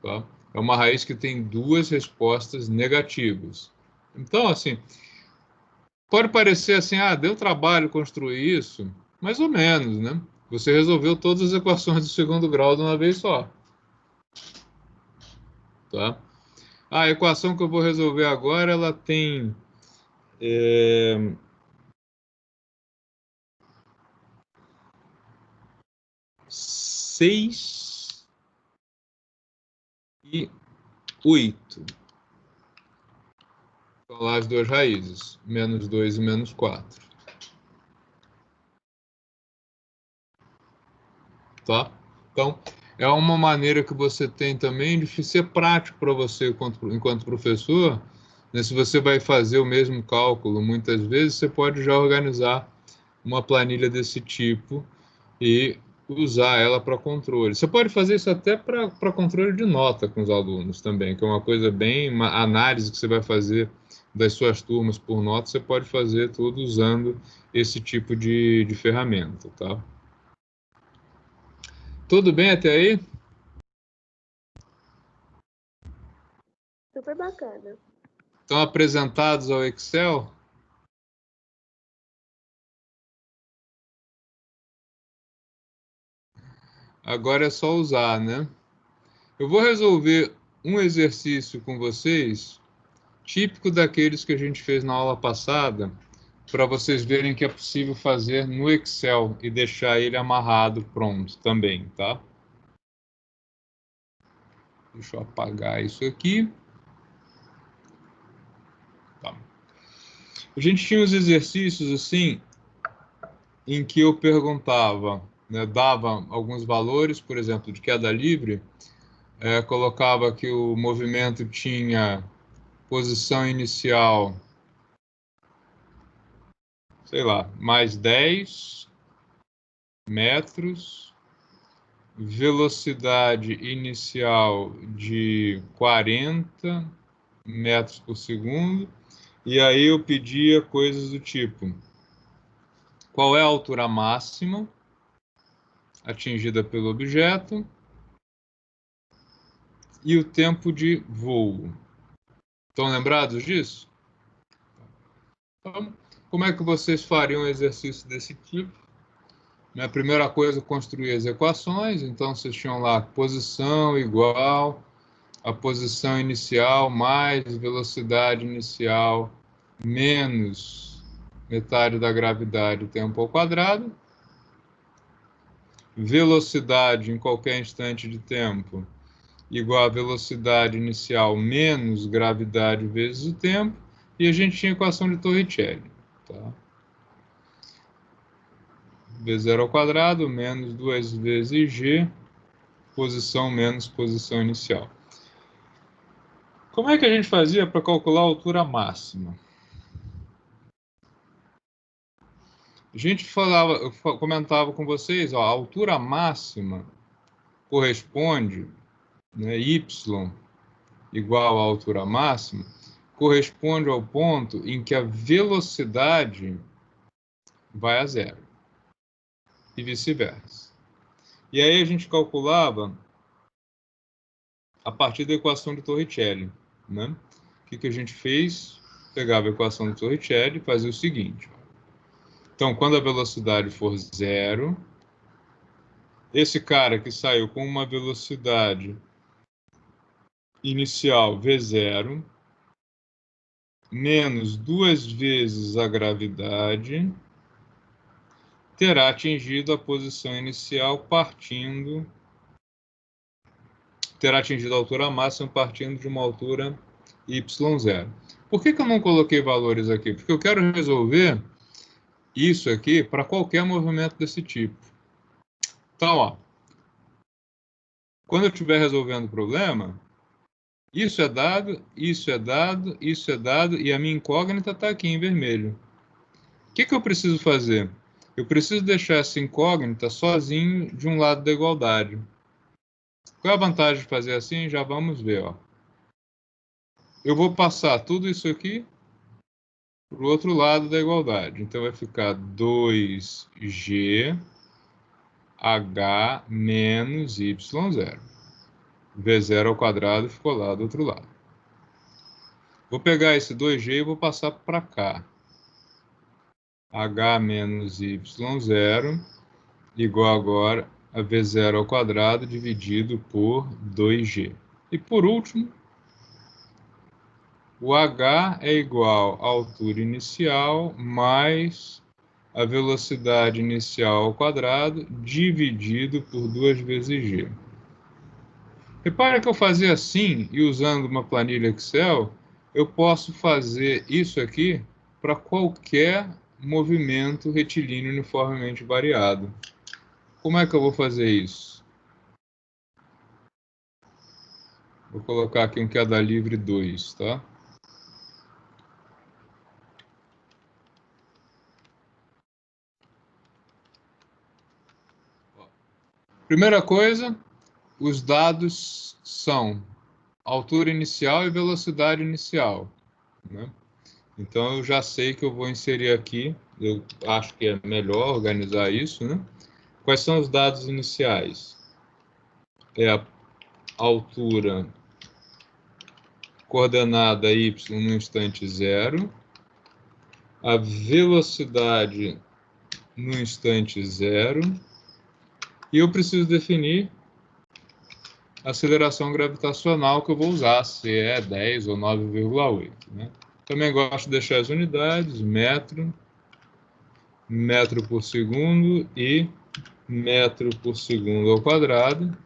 Tá? É uma raiz que tem duas respostas negativas. Então, assim, pode parecer assim, deu trabalho construir isso, mais ou menos, né? Você resolveu todas as equações do segundo grau de uma vez só. Tá? A equação que eu vou resolver agora, ela tem 6 e 8. São lá as duas raízes, menos 2 e menos 4. Tá? Então, é uma maneira que você tem também de ser prático para você enquanto professor. Né? Se você vai fazer o mesmo cálculo, muitas vezes você pode já organizar uma planilha desse tipo e usar ela para controle. Você pode fazer isso até para controle de nota com os alunos também, que é uma coisa bem, uma análise que você vai fazer das suas turmas por nota, você pode fazer tudo usando esse tipo de ferramenta, tá? Tudo bem até aí? Super bacana. Estão apresentados ao Excel? Agora é só usar, né? Eu vou resolver um exercício com vocês, típico daqueles que a gente fez na aula passada, para vocês verem que é possível fazer no Excel e deixar ele amarrado pronto também, tá? Deixa eu apagar isso aqui. Tá. A gente tinha uns exercícios assim, em que eu perguntava, né, dava alguns valores, por exemplo, de queda livre, colocava que o movimento tinha posição inicial, sei lá, mais 10 metros, velocidade inicial de 40 metros por segundo, e aí eu pedia coisas do tipo: qual é a altura máxima atingida pelo objeto e o tempo de voo. Estão lembrados disso? Então, como é que vocês fariam um exercício desse tipo? A primeira coisa, construir as equações. Então, vocês tinham lá posição igual a posição inicial mais velocidade inicial menos metade da gravidade tempo ao quadrado. Velocidade em qualquer instante de tempo igual a velocidade inicial menos gravidade vezes o tempo, e a gente tinha a equação de Torricelli. Tá? V0 ao quadrado menos 2 vezes g, posição menos posição inicial. Como é que a gente fazia para calcular a altura máxima? A gente falava, eu comentava com vocês, a altura máxima corresponde, né, y igual à altura máxima, corresponde ao ponto em que a velocidade vai a zero e vice-versa. E aí a gente calculava a partir da equação de Torricelli, né? O que a gente fez? Pegava a equação de Torricelli e fazia o seguinte. Então, quando a velocidade for zero, esse cara que saiu com uma velocidade inicial V0 menos 2 vezes a gravidade terá atingido a posição inicial terá atingido a altura máxima partindo de uma altura y0. Por que eu não coloquei valores aqui? Porque eu quero resolver isso aqui para qualquer movimento desse tipo. Então, ó, quando eu estiver resolvendo o problema, Isso é dado, isso é dado, isso é dado, e a minha incógnita está aqui em vermelho. O que eu preciso fazer? Eu preciso deixar essa incógnita sozinho de um lado da igualdade. Qual é a vantagem de fazer assim? Já vamos ver. Ó. Eu vou passar tudo isso aqui para o outro lado da igualdade. Então vai ficar 2G H menos Y0. V0 ao quadrado ficou lá do outro lado. Vou pegar esse 2G e vou passar para cá. H menos Y0 igual agora a V0 ao quadrado dividido por 2G. E por último, o H é igual à altura inicial mais a velocidade inicial ao quadrado dividido por 2 vezes G. Repara que eu fazer assim e usando uma planilha Excel, eu posso fazer isso aqui para qualquer movimento retilíneo uniformemente variado. Como é que eu vou fazer isso? Vou colocar aqui um queda livre 2, tá? Primeira coisa, os dados são altura inicial e velocidade inicial, né? Então eu já sei que eu vou inserir aqui, eu acho que é melhor organizar isso, né? Quais são os dados iniciais? É a altura coordenada y no instante 0, a velocidade no instante 0, e eu preciso definir a aceleração gravitacional que eu vou usar, se é 10 ou 9,8. Né? Também gosto de deixar as unidades, metro, metro por segundo e metro por segundo ao quadrado.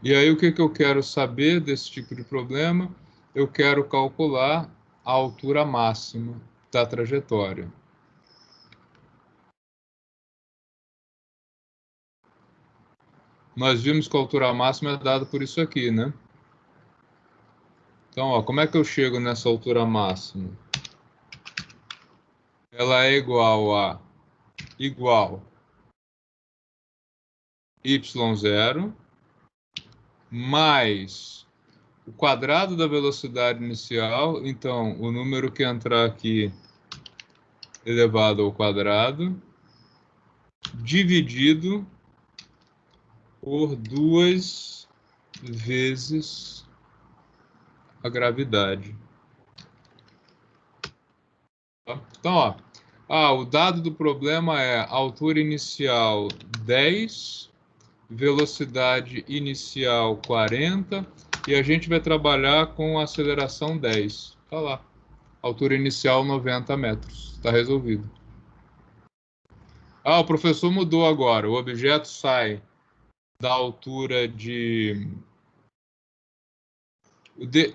E aí o que eu quero saber desse tipo de problema? Eu quero calcular a altura máxima da trajetória. Nós vimos que a altura máxima é dada por isso aqui, né? Então, ó, como é que eu chego nessa altura máxima? Ela é igual a y0 mais o quadrado da velocidade inicial. Então, o número que entrar aqui elevado ao quadrado dividido por 2 vezes a gravidade. Então, ó, o dado do problema é altura inicial 10, velocidade inicial 40, e a gente vai trabalhar com aceleração 10. Tá lá. Altura inicial 90 metros. Está resolvido. Ah, o professor mudou agora. O objeto sai da altura de...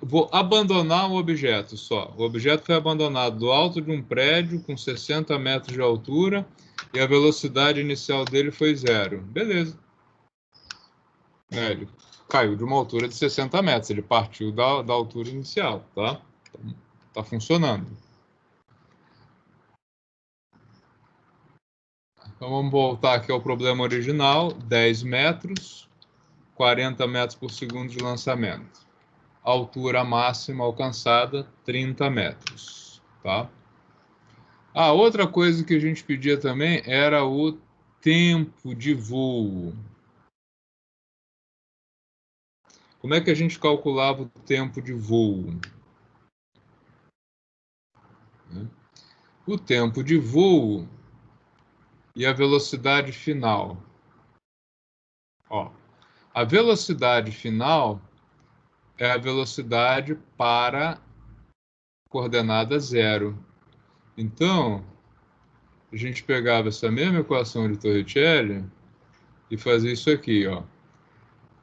Vou abandonar o objeto só. O objeto foi abandonado do alto de um prédio com 60 metros de altura e a velocidade inicial dele foi 0. Beleza. Ele caiu de uma altura de 60 metros. Ele partiu da altura inicial, tá? Tá funcionando. Então vamos voltar aqui ao problema original. 10 metros, 40 metros por segundo de lançamento. Altura máxima alcançada, 30 metros. Tá? Ah, outra coisa que a gente pedia também era o tempo de voo. Como é que a gente calculava o tempo de voo? O tempo de voo e a velocidade final. Ó, a velocidade final é a velocidade para coordenada 0. Então, a gente pegava essa mesma equação de Torricelli e fazia isso aqui, ó.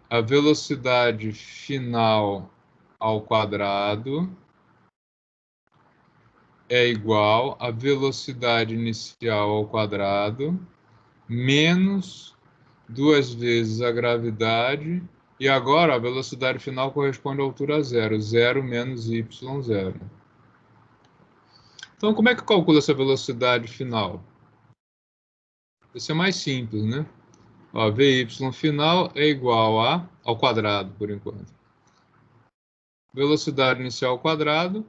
A velocidade final ao quadrado é igual à velocidade inicial ao quadrado menos 2 vezes a gravidade E agora a velocidade final corresponde à altura zero. 0 menos y0. Então, como é que calcula essa velocidade final? Isso é mais simples, né? Ó, Vy final é igual ao quadrado, por enquanto. Velocidade inicial ao quadrado,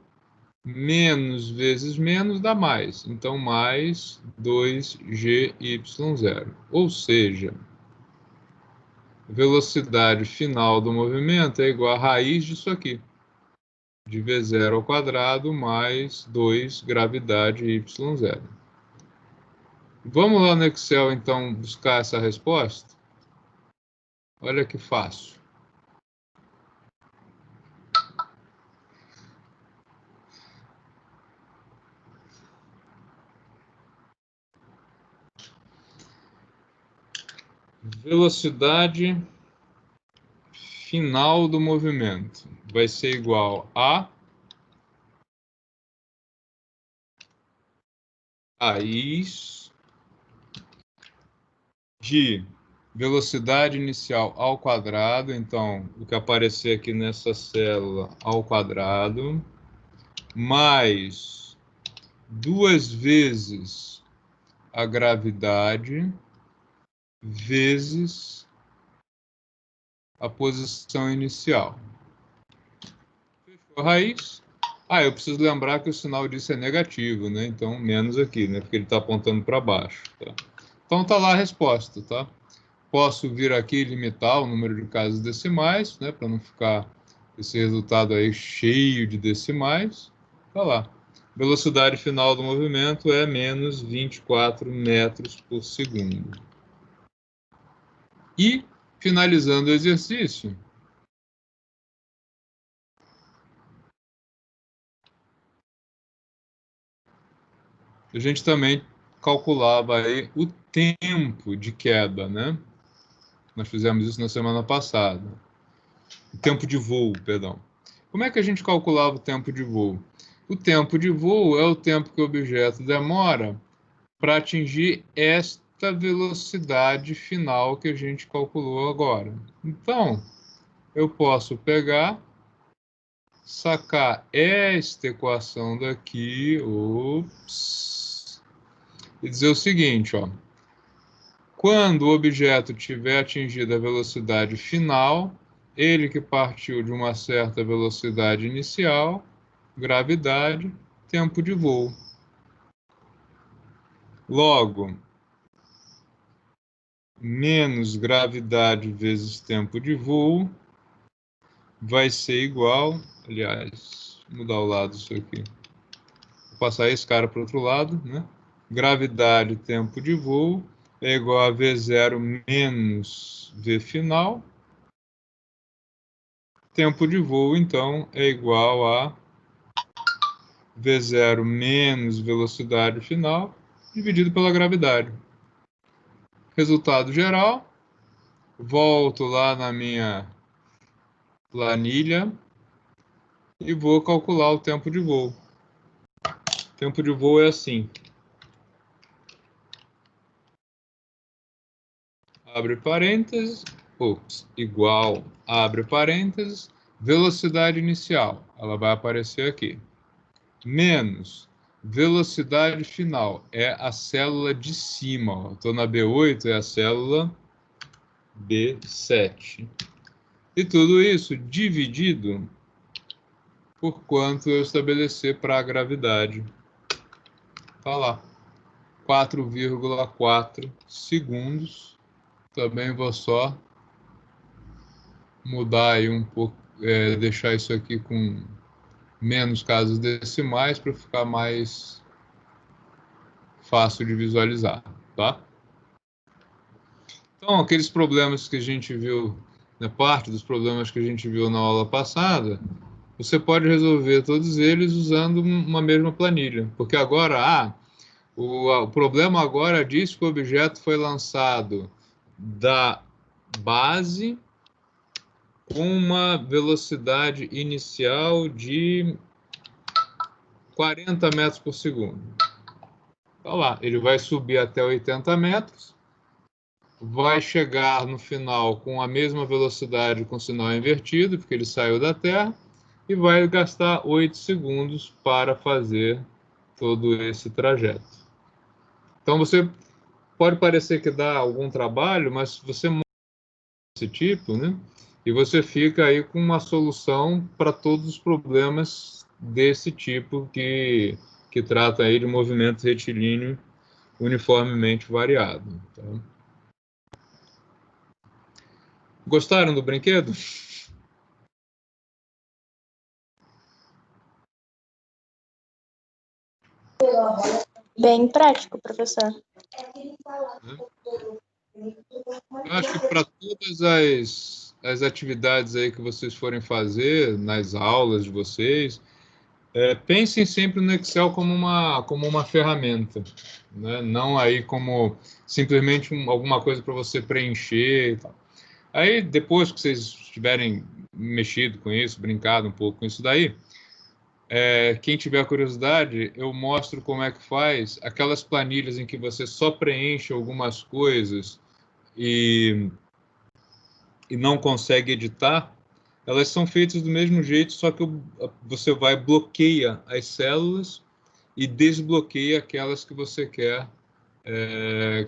menos vezes menos dá mais. Então, mais 2gy0. Ou seja, velocidade final do movimento é igual a raiz disso aqui. De V0 ao quadrado mais 2 gravidade y0. Vamos lá no Excel, então, buscar essa resposta? Olha que fácil. Velocidade final do movimento vai ser igual a raiz de velocidade inicial ao quadrado, então o que aparecer aqui nessa célula ao quadrado, mais 2 vezes a gravidade vezes a posição inicial. Fechou a raiz. Eu preciso lembrar que o sinal disso é negativo, né? Então, menos aqui, né? Porque ele está apontando para baixo. Tá? Então, está lá a resposta, tá? Posso vir aqui e limitar o número de casas decimais, né? Para não ficar esse resultado aí cheio de decimais. Tá lá. Velocidade final do movimento é menos 24 metros por segundo. E, finalizando o exercício, a gente também calculava aí o tempo de queda, né? Nós fizemos isso na semana passada. O tempo de voo, perdão. Como é que a gente calculava o tempo de voo? O tempo de voo é o tempo que o objeto demora para atingir esta velocidade final que a gente calculou agora. Então, eu posso pegar, sacar esta equação daqui, e dizer o seguinte, ó. Quando o objeto tiver atingido a velocidade final, ele que partiu de uma certa velocidade inicial, gravidade, tempo de voo. Logo, menos gravidade vezes tempo de voo vai ser igual, aliás, vou mudar o lado disso aqui. Vou passar esse cara para o outro lado, né? Gravidade, tempo de voo é igual a V0 menos V final. Tempo de voo, então, é igual a V0 menos velocidade final dividido pela gravidade. Resultado geral. Volto lá na minha planilha e vou calcular o tempo de voo. O tempo de voo é assim. Abre parênteses, igual, abre parênteses, velocidade inicial, ela vai aparecer aqui, menos velocidade final, é a célula de cima, estou na B8, é a célula B7. E tudo isso dividido por quanto eu estabelecer para a gravidade. Está lá, 4,4 segundos. Também vou só mudar aí um pouco, deixar isso aqui com menos casas decimais para ficar mais fácil de visualizar, tá? Então, aqueles problemas que a gente viu, né, parte dos problemas que a gente viu na aula passada, você pode resolver todos eles usando uma mesma planilha, porque agora, o problema agora diz que o objeto foi lançado da base com uma velocidade inicial de 40 metros por segundo. Então lá, ele vai subir até 80 metros vai chegar no final com a mesma velocidade com o sinal invertido, porque ele saiu da Terra, e vai gastar 8 segundos para fazer todo esse trajeto. Então, você pode parecer que dá algum trabalho, mas você monta esse tipo, né? E você fica aí com uma solução para todos os problemas desse tipo que trata aí de movimento retilíneo uniformemente variado. Tá? Gostaram do brinquedo? Bem prático, professor. Eu acho que para todas as atividades aí que vocês forem fazer nas aulas de vocês, pensem sempre no Excel como uma ferramenta, né? Não aí como simplesmente alguma coisa para você preencher e tal. Aí, depois que vocês tiverem mexido com isso, brincado um pouco com isso daí, quem tiver curiosidade, eu mostro como é que faz aquelas planilhas em que você só preenche algumas coisas e, e não consegue editar. Elas são feitas do mesmo jeito, só que você bloqueia as células e desbloqueia aquelas que você quer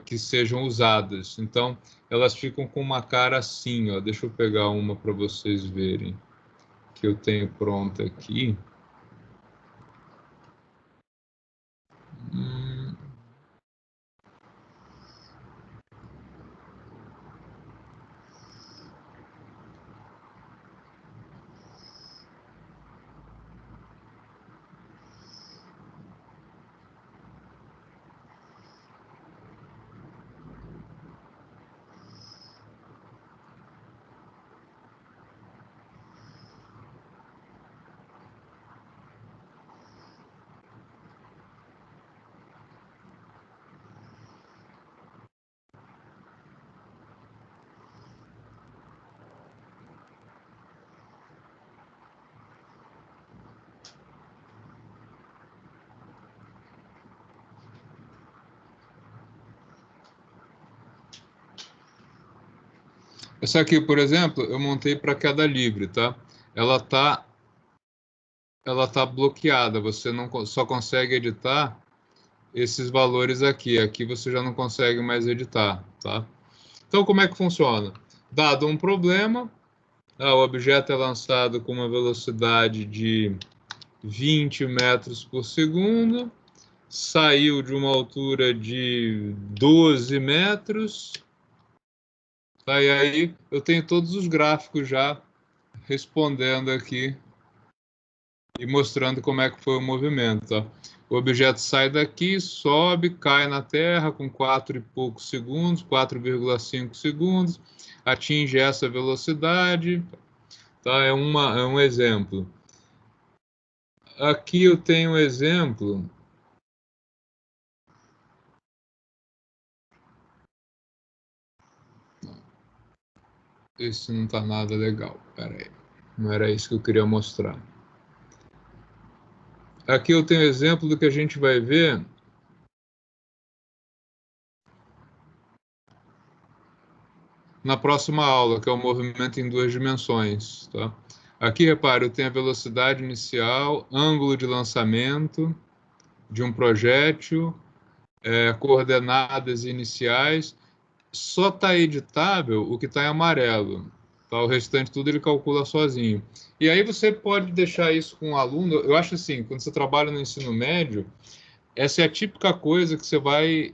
que sejam usadas. Então, elas ficam com uma cara assim, ó. Deixa eu pegar uma para vocês verem, que eu tenho pronta aqui. Hum. Essa aqui, por exemplo, eu montei para queda livre, tá? Ela tá, ela tá bloqueada. Você não só consegue editar esses valores aqui. Aqui você já não consegue mais editar, tá? Então, como é que funciona? Dado um problema, o objeto é lançado com uma velocidade de 20 metros por segundo, saiu de uma altura de 12 metros, tá? E aí eu tenho todos os gráficos já respondendo aqui e mostrando como é que foi o movimento. Ó. O objeto sai daqui, sobe, cai na Terra com 4 e poucos segundos, 4,5 segundos, atinge essa velocidade, tá? É um exemplo. Aqui eu tenho um exemplo. Esse não está nada legal. Pera aí. Não era isso que eu queria mostrar. Aqui eu tenho exemplo do que a gente vai ver na próxima aula, que é o movimento em duas dimensões. Tá? Aqui, repare, eu tenho a velocidade inicial, ângulo de lançamento de um projétil, coordenadas iniciais. Só está editável o que está em amarelo. Tá? O restante tudo ele calcula sozinho. E aí você pode deixar isso com o aluno. Eu acho assim, quando você trabalha no ensino médio, essa é a típica coisa que você vai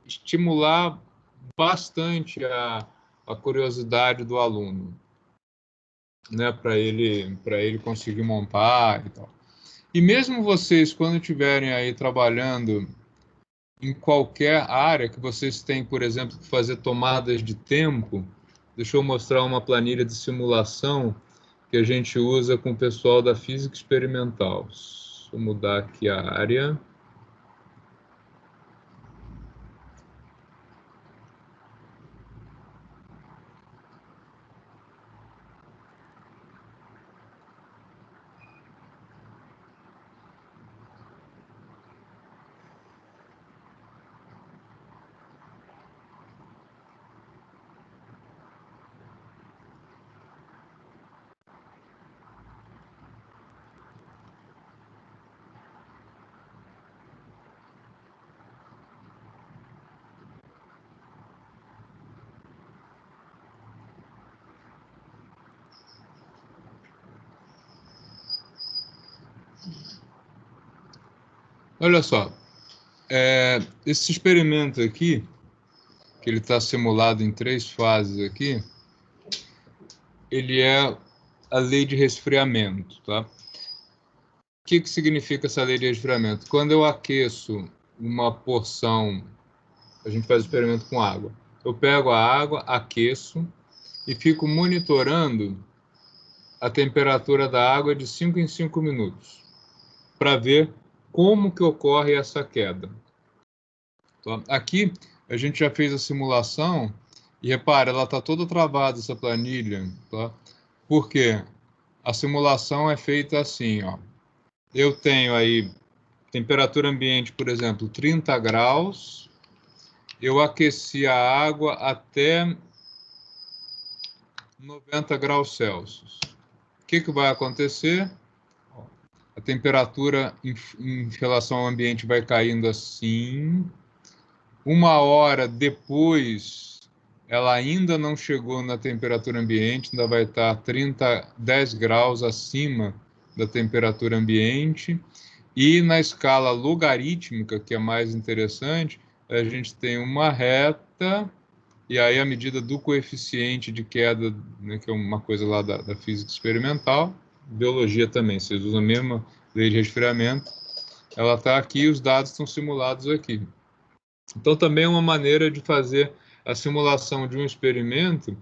estimular bastante a curiosidade do aluno, né, para ele conseguir montar e tal. E mesmo vocês, quando estiverem aí trabalhando em qualquer área que vocês têm, por exemplo, que fazer tomadas de tempo, deixa eu mostrar uma planilha de simulação que a gente usa com o pessoal da física experimental. Deixa eu mudar aqui a área. Olha só, esse experimento aqui, que ele está simulado em 3 fases aqui, ele é a lei de resfriamento, tá? O que significa essa lei de resfriamento? Quando eu aqueço uma porção, a gente faz o experimento com água. Eu pego a água, aqueço e fico monitorando a temperatura da água de 5 em 5 minutos para ver como que ocorre essa queda. Tá? Aqui a gente já fez a simulação e repara, ela está toda travada essa planilha, tá? Por quê? A simulação é feita assim, ó. Eu tenho aí temperatura ambiente, por exemplo, 30 graus. Eu aqueci a água até 90 graus Celsius. O que vai acontecer? A temperatura em relação ao ambiente vai caindo assim. 1 hora depois, ela ainda não chegou na temperatura ambiente, ainda vai estar 10 graus acima da temperatura ambiente. E na escala logarítmica, que é mais interessante, a gente tem uma reta, e aí a medida do coeficiente de queda, né, que é uma coisa lá da física experimental, biologia também, vocês usam a mesma lei de resfriamento, ela está aqui, os dados estão simulados aqui. Então também é uma maneira de fazer a simulação de um experimento,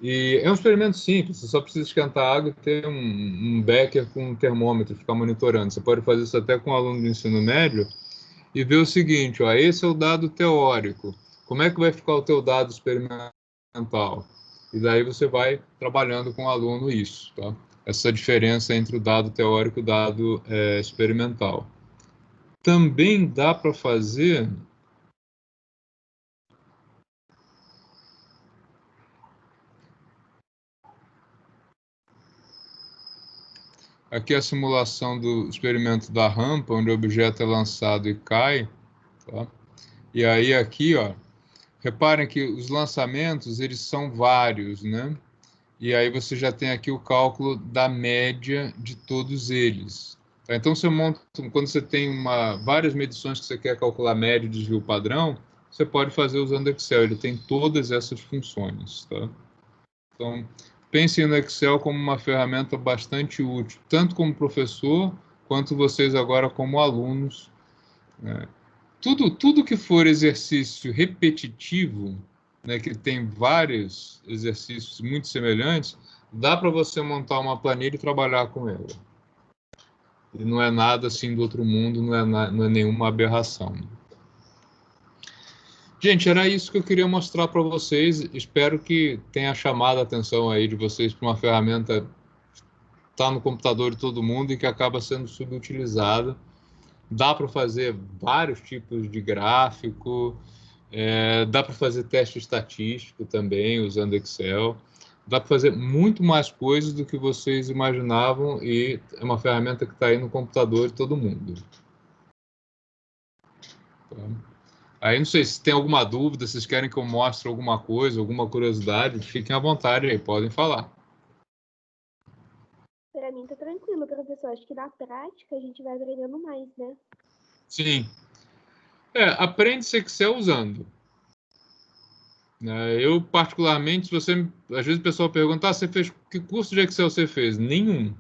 e é um experimento simples, você só precisa esquentar a água e ter um becker com um termômetro, ficar monitorando. Você pode fazer isso até com um aluno do ensino médio e ver o seguinte, ó, esse é o dado teórico. Como é que vai ficar o teu dado experimental? E daí você vai trabalhando com o aluno isso, tá? Essa diferença entre o dado teórico e o dado experimental. Também dá para fazer... Aqui é a simulação do experimento da rampa, onde o objeto é lançado e cai. Tá? E aí aqui, ó, reparem que os lançamentos, eles são vários, né? E aí você já tem aqui o cálculo da média de todos eles. Tá? Então, você monta, quando você tem várias medições que você quer calcular média e desvio padrão, você pode fazer usando Excel. Ele tem todas essas funções. Tá? Então, pensem no Excel como uma ferramenta bastante útil, tanto como professor, quanto vocês agora como alunos. Né? Tudo que for exercício repetitivo, né, que tem vários exercícios muito semelhantes, dá para você montar uma planilha e trabalhar com ela. E não é nada assim do outro mundo, não é nenhuma aberração. Gente, era isso que eu queria mostrar para vocês. Espero que tenha chamado a atenção aí de vocês para uma ferramenta que está no computador de todo mundo e que acaba sendo subutilizada. Dá para fazer vários tipos de gráfico, dá para fazer teste estatístico também usando Excel. Dá para fazer muito mais coisas do que vocês imaginavam e é uma ferramenta que está aí no computador de todo mundo. Tá? Aí não sei se tem alguma dúvida, se vocês querem que eu mostre alguma coisa, alguma curiosidade, fiquem à vontade aí, podem falar. Pra mim tá tranquilo, professor. Acho que na prática a gente vai aprendendo mais, né? Sim. Aprende-se Excel usando. Eu, particularmente, se você... Às vezes o pessoal pergunta, você fez... Que curso de Excel você fez? Nenhum.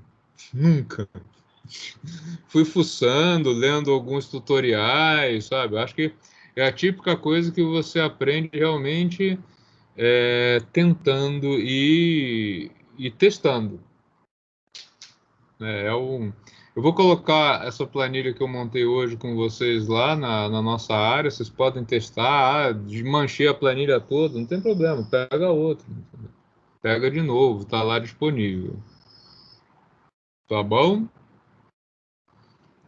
Nunca. Fui fuçando, lendo alguns tutoriais, sabe? Acho que é a típica coisa que você aprende realmente tentando e testando. Eu vou colocar essa planilha que eu montei hoje com vocês lá na nossa área, vocês podem testar, desmanchei a planilha toda, não tem problema, pega outra, pega de novo, está lá disponível. Tá bom?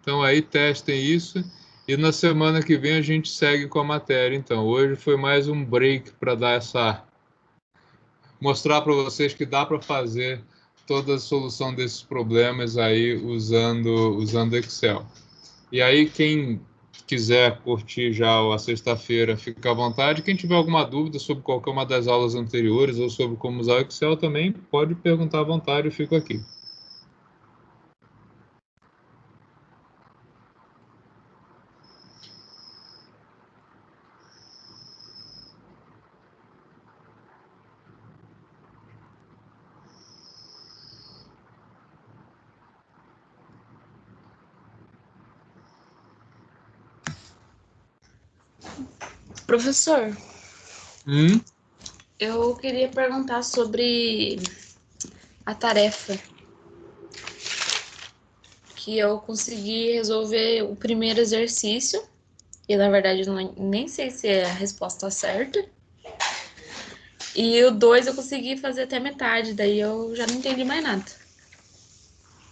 Então aí testem isso e na semana que vem a gente segue com a matéria. Então, hoje foi mais um break para dar mostrar para vocês que dá para fazer toda a solução desses problemas aí usando Excel. E aí, quem quiser curtir já a sexta-feira, fica à vontade. Quem tiver alguma dúvida sobre qualquer uma das aulas anteriores ou sobre como usar o Excel também, pode perguntar à vontade, eu fico aqui. Professor, Hum? eu queria perguntar sobre a tarefa que eu consegui resolver o primeiro exercício, e na verdade eu nem sei se é a resposta certa. E o 2 eu consegui fazer até metade, daí eu já não entendi mais nada.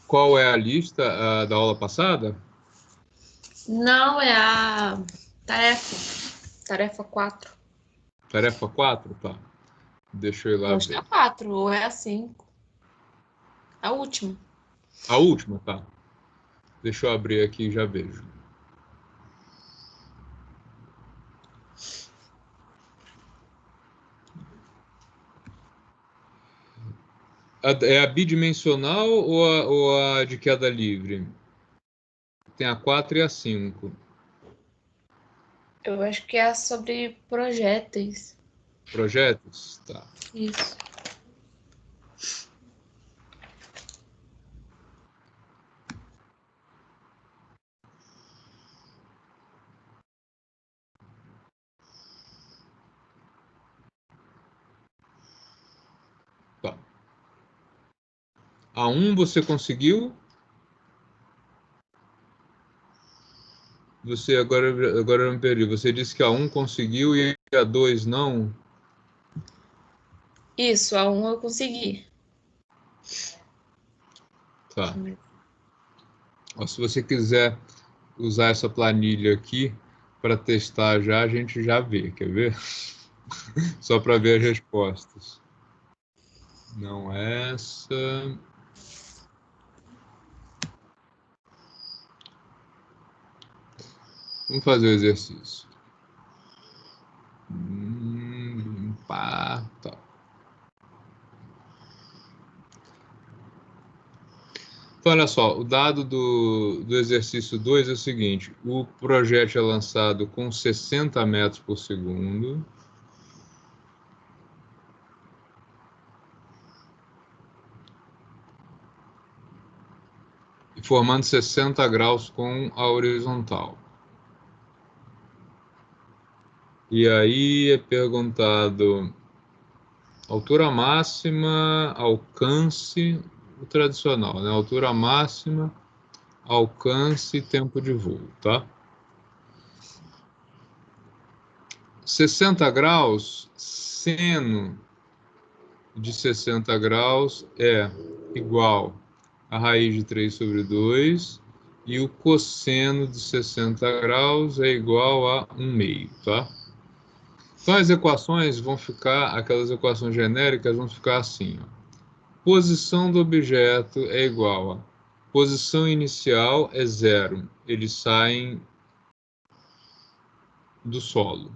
Qual é a lista da aula passada? Não, é a tarefa 4. Tarefa 4? Tá. Deixa eu ir lá Eu acho que é ver. a 4, ou é a 5. A última. A última, tá. Deixa eu abrir aqui e já vejo. É a bidimensional ou a de queda livre? Tem a 4 e a 5. Eu acho que é sobre projéteis. Projetos? Tá. Isso. Tá. A 1 você conseguiu? Você agora eu me perdi. Você disse que a 1 conseguiu e a 2 não? Isso, a 1 eu consegui. Tá. Ó, se você quiser usar essa planilha aqui para testar já, a gente já vê. Quer ver? Só para ver as respostas. Não essa. Vamos fazer o exercício. Tá. Então, olha só, o dado do exercício 2 é o seguinte: o projétil é lançado com 60 metros por segundo. E formando 60 graus com a horizontal. E aí é perguntado altura máxima, alcance, o tradicional, né? Altura máxima, alcance e tempo de voo, tá? 60 graus, seno de 60 graus é igual a raiz de 3 sobre 2 e o cosseno de 60 graus é igual a 1/2, tá? Então as equações vão ficar, aquelas equações genéricas vão ficar assim, ó. Posição do objeto é igual a posição inicial é 0, eles saem do solo,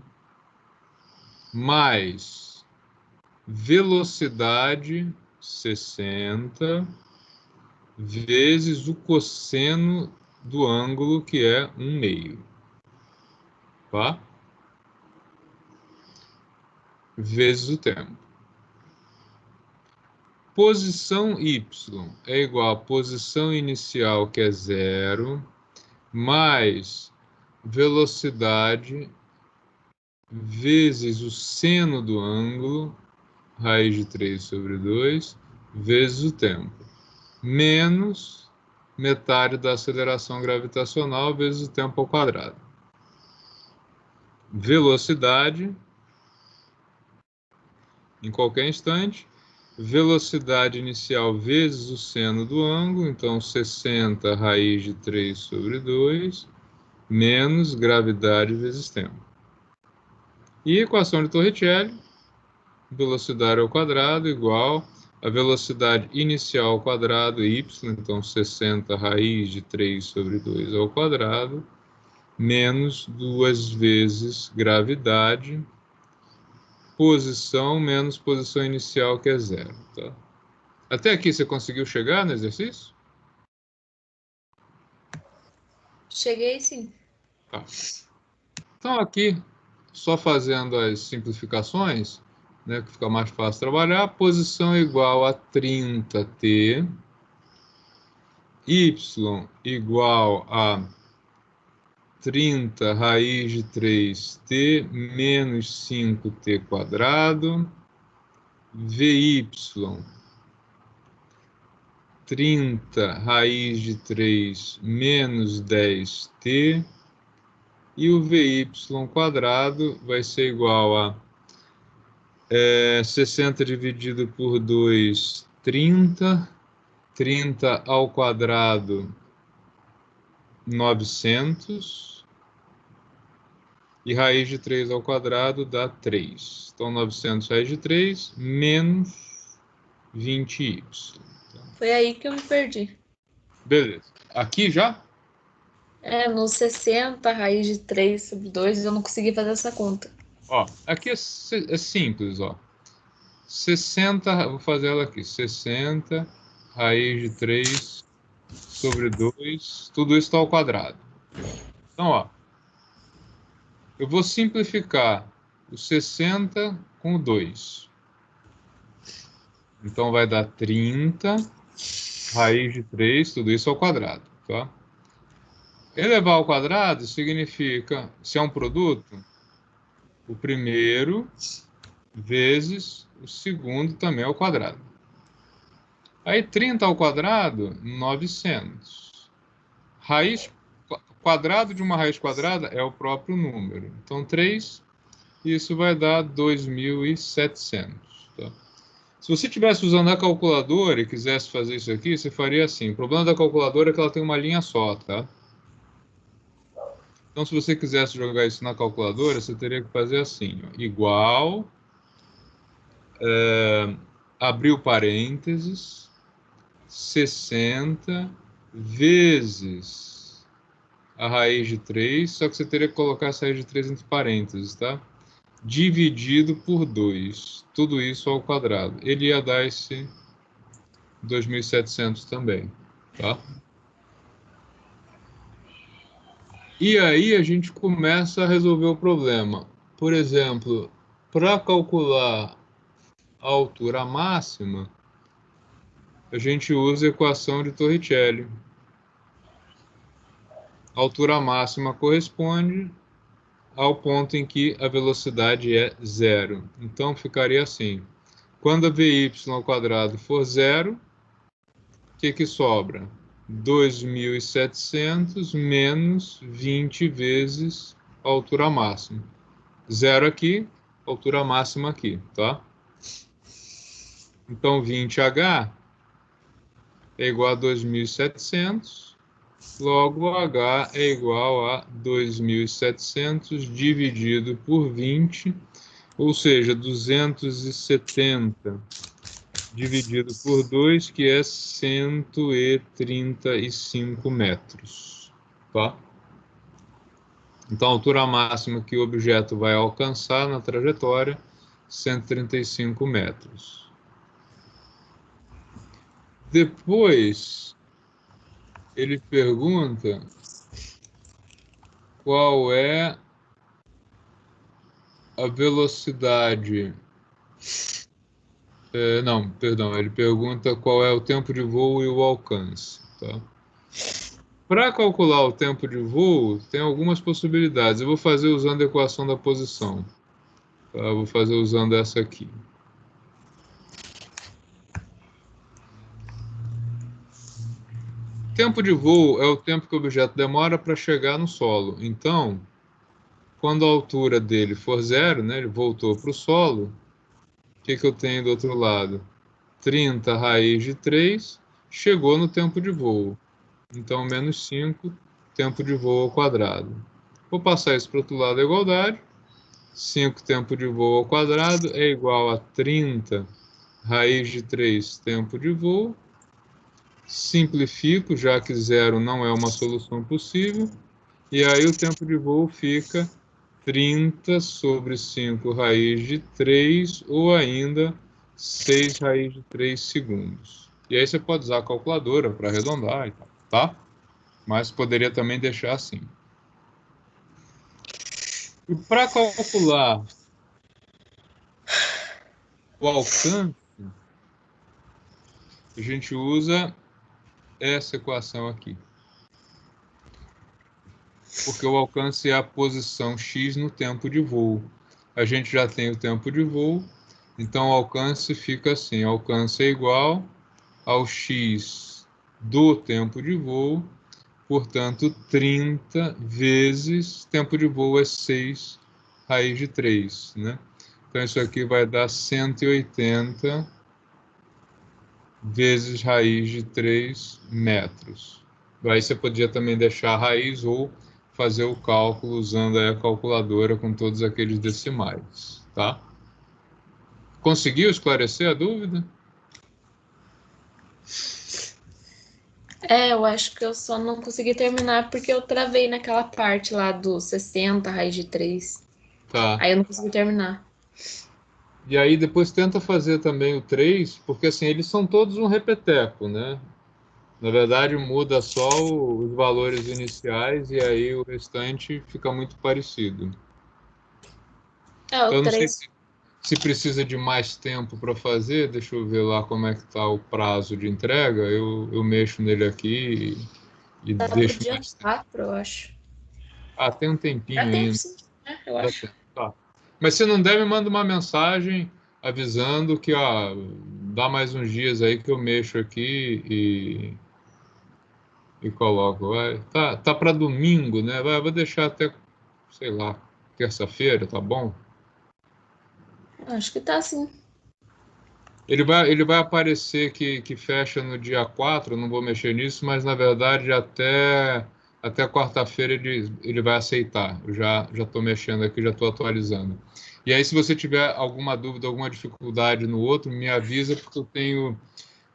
mais velocidade 60 vezes o cosseno do ângulo, que é 1/2, tá? Vezes o tempo. Posição y é igual a posição inicial, que é 0, mais velocidade vezes o seno do ângulo, raiz de 3 sobre 2, vezes o tempo, menos metade da aceleração gravitacional vezes o tempo ao quadrado. Velocidade, em qualquer instante, velocidade inicial vezes o seno do ângulo, então 60 raiz de 3 sobre 2, menos gravidade vezes tempo. E equação de Torricelli, velocidade ao quadrado igual a velocidade inicial ao quadrado, y, então 60 raiz de 3 sobre 2 ao quadrado, menos 2 vezes gravidade, posição menos posição inicial, que é 0. Tá? Até aqui você conseguiu chegar no exercício? Cheguei sim. Tá. Então aqui, só fazendo as simplificações, né, que fica mais fácil trabalhar, posição igual a 30t, y igual a 30 raiz de 3t menos 5t quadrado, VY, 30 raiz de 3 menos 10t, e o VY quadrado vai ser igual a 60 dividido por 2, 30, 30 ao quadrado, 900, e raiz de 3 ao quadrado dá 3. Então, 900 raiz de 3 menos 20y. Foi aí que eu me perdi. Beleza. Aqui já? No 60, raiz de 3 sobre 2, eu não consegui fazer essa conta. Ó, aqui é simples, ó. 60, vou fazer ela aqui. 60 raiz de 3 sobre 2, tudo isso está ao quadrado. Então, ó, eu vou simplificar o 60 com o 2. Então, vai dar 30 raiz de 3, tudo isso ao quadrado, tá? Elevar ao quadrado significa, se é um produto, o primeiro vezes o segundo também ao quadrado. Aí 30 ao quadrado, 900. Quadrado de uma raiz quadrada é o próprio número. Então 3, isso vai dar 2.700. Tá? Se você estivesse usando a calculadora e quisesse fazer isso aqui, você faria assim. O problema da calculadora é que ela tem uma linha só, tá? Então, se você quisesse jogar isso na calculadora, você teria que fazer assim, ó, igual, abrir o parênteses, 60 vezes a raiz de 3, só que você teria que colocar essa raiz de 3 entre parênteses, tá? Dividido por 2, tudo isso ao quadrado. Ele ia dar esse 2.700 também, tá? E aí a gente começa a resolver o problema. Por exemplo, para calcular a altura máxima, a gente usa a equação de Torricelli. A altura máxima corresponde ao ponto em que a velocidade é zero. Então ficaria assim. Quando a VY ao quadrado for zero, o que sobra? 2.700 menos 20 vezes a altura máxima. Zero aqui, altura máxima aqui, tá? Então 20h é igual a 2.700, logo h é igual a 2.700 dividido por 20, ou seja, 270 dividido por 2, que é 135 metros, tá? Então, a altura máxima que o objeto vai alcançar na trajetória, 135 metros. Depois, ele pergunta qual é a velocidade... não, perdão, ele pergunta qual é o tempo de voo e o alcance, tá? Para calcular o tempo de voo, tem algumas possibilidades. Eu vou fazer usando a equação da posição. Tá? Eu vou fazer usando essa aqui. Tempo de voo é o tempo que o objeto demora para chegar no solo. Então, quando a altura dele for zero, né, ele voltou para o solo, o que eu tenho do outro lado? 30 raiz de 3, chegou no tempo de voo. Então, menos 5, tempo de voo ao quadrado. Vou passar isso para o outro lado da igualdade. 5 tempo de voo ao quadrado é igual a 30 raiz de 3 tempo de voo. Simplifico, já que zero não é uma solução possível. E aí o tempo de voo fica 30 sobre 5 raiz de 3, ou ainda 6 raiz de 3 segundos. E aí você pode usar a calculadora para arredondar e tal, tá? Mas poderia também deixar assim. E para calcular o alcance, a gente usa essa equação aqui. porque o alcance é a posição x no tempo de voo. A gente já tem o tempo de voo, então o alcance fica assim, alcance é igual ao x do tempo de voo, portanto, 30 vezes tempo de voo é 6 raiz de 3, né? Então, isso aqui vai dar 180 vezes raiz de 3 metros. Aí você podia também deixar a raiz ou fazer o cálculo usando aí a calculadora com todos aqueles decimais, tá? Conseguiu esclarecer a dúvida? Eu acho que eu só não consegui terminar porque eu travei naquela parte lá do 60, raiz de 3. Tá. Aí eu não consegui terminar. E aí depois tenta fazer também o 3, porque assim, eles são todos um repeteco, né? Na verdade, muda só os valores iniciais e aí o restante fica muito parecido. O Eu não sei 3 se precisa de mais tempo para fazer, deixa eu ver lá como é que está o prazo de entrega. Eu mexo nele aqui e tá pro deixo dia mais tempo. 4, eu acho. Ah, tem um Dá tempinho tempo ainda. sim, né? Eu Dá acho. tempo. Tá. Mas se não der, me manda uma mensagem avisando que, ó, dá mais uns dias aí que eu mexo aqui e coloco. Tá para domingo, né? Vou deixar até, sei lá, terça-feira, tá bom? Acho que tá sim. Ele vai aparecer que fecha no dia 4. Eu não vou mexer nisso, mas na verdade até quarta-feira ele vai aceitar. Eu já estou mexendo aqui, já estou atualizando. E aí, se você tiver alguma dúvida, alguma dificuldade no outro, me avisa, porque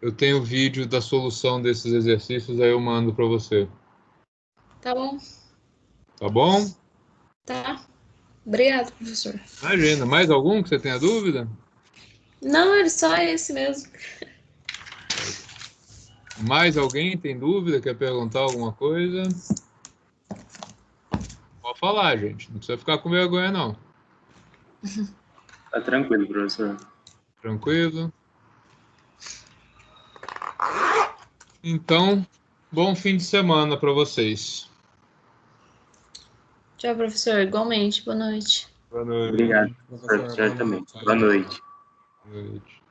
eu tenho vídeo da solução desses exercícios, aí eu mando para você. Tá bom, Tá bom? tá. Obrigado, professor. Imagina. Mais algum que você tenha dúvida? Não, ele só é esse mesmo. Mais alguém tem dúvida? Quer perguntar alguma coisa? Pode falar, gente. Não precisa ficar com vergonha, não. Tá tranquilo, professor. Tranquilo? Então, bom fim de semana para vocês. Tchau, professor. Igualmente. Boa noite. Boa noite. Obrigado, Professor, professor, boa também. noite. Boa noite. Boa noite.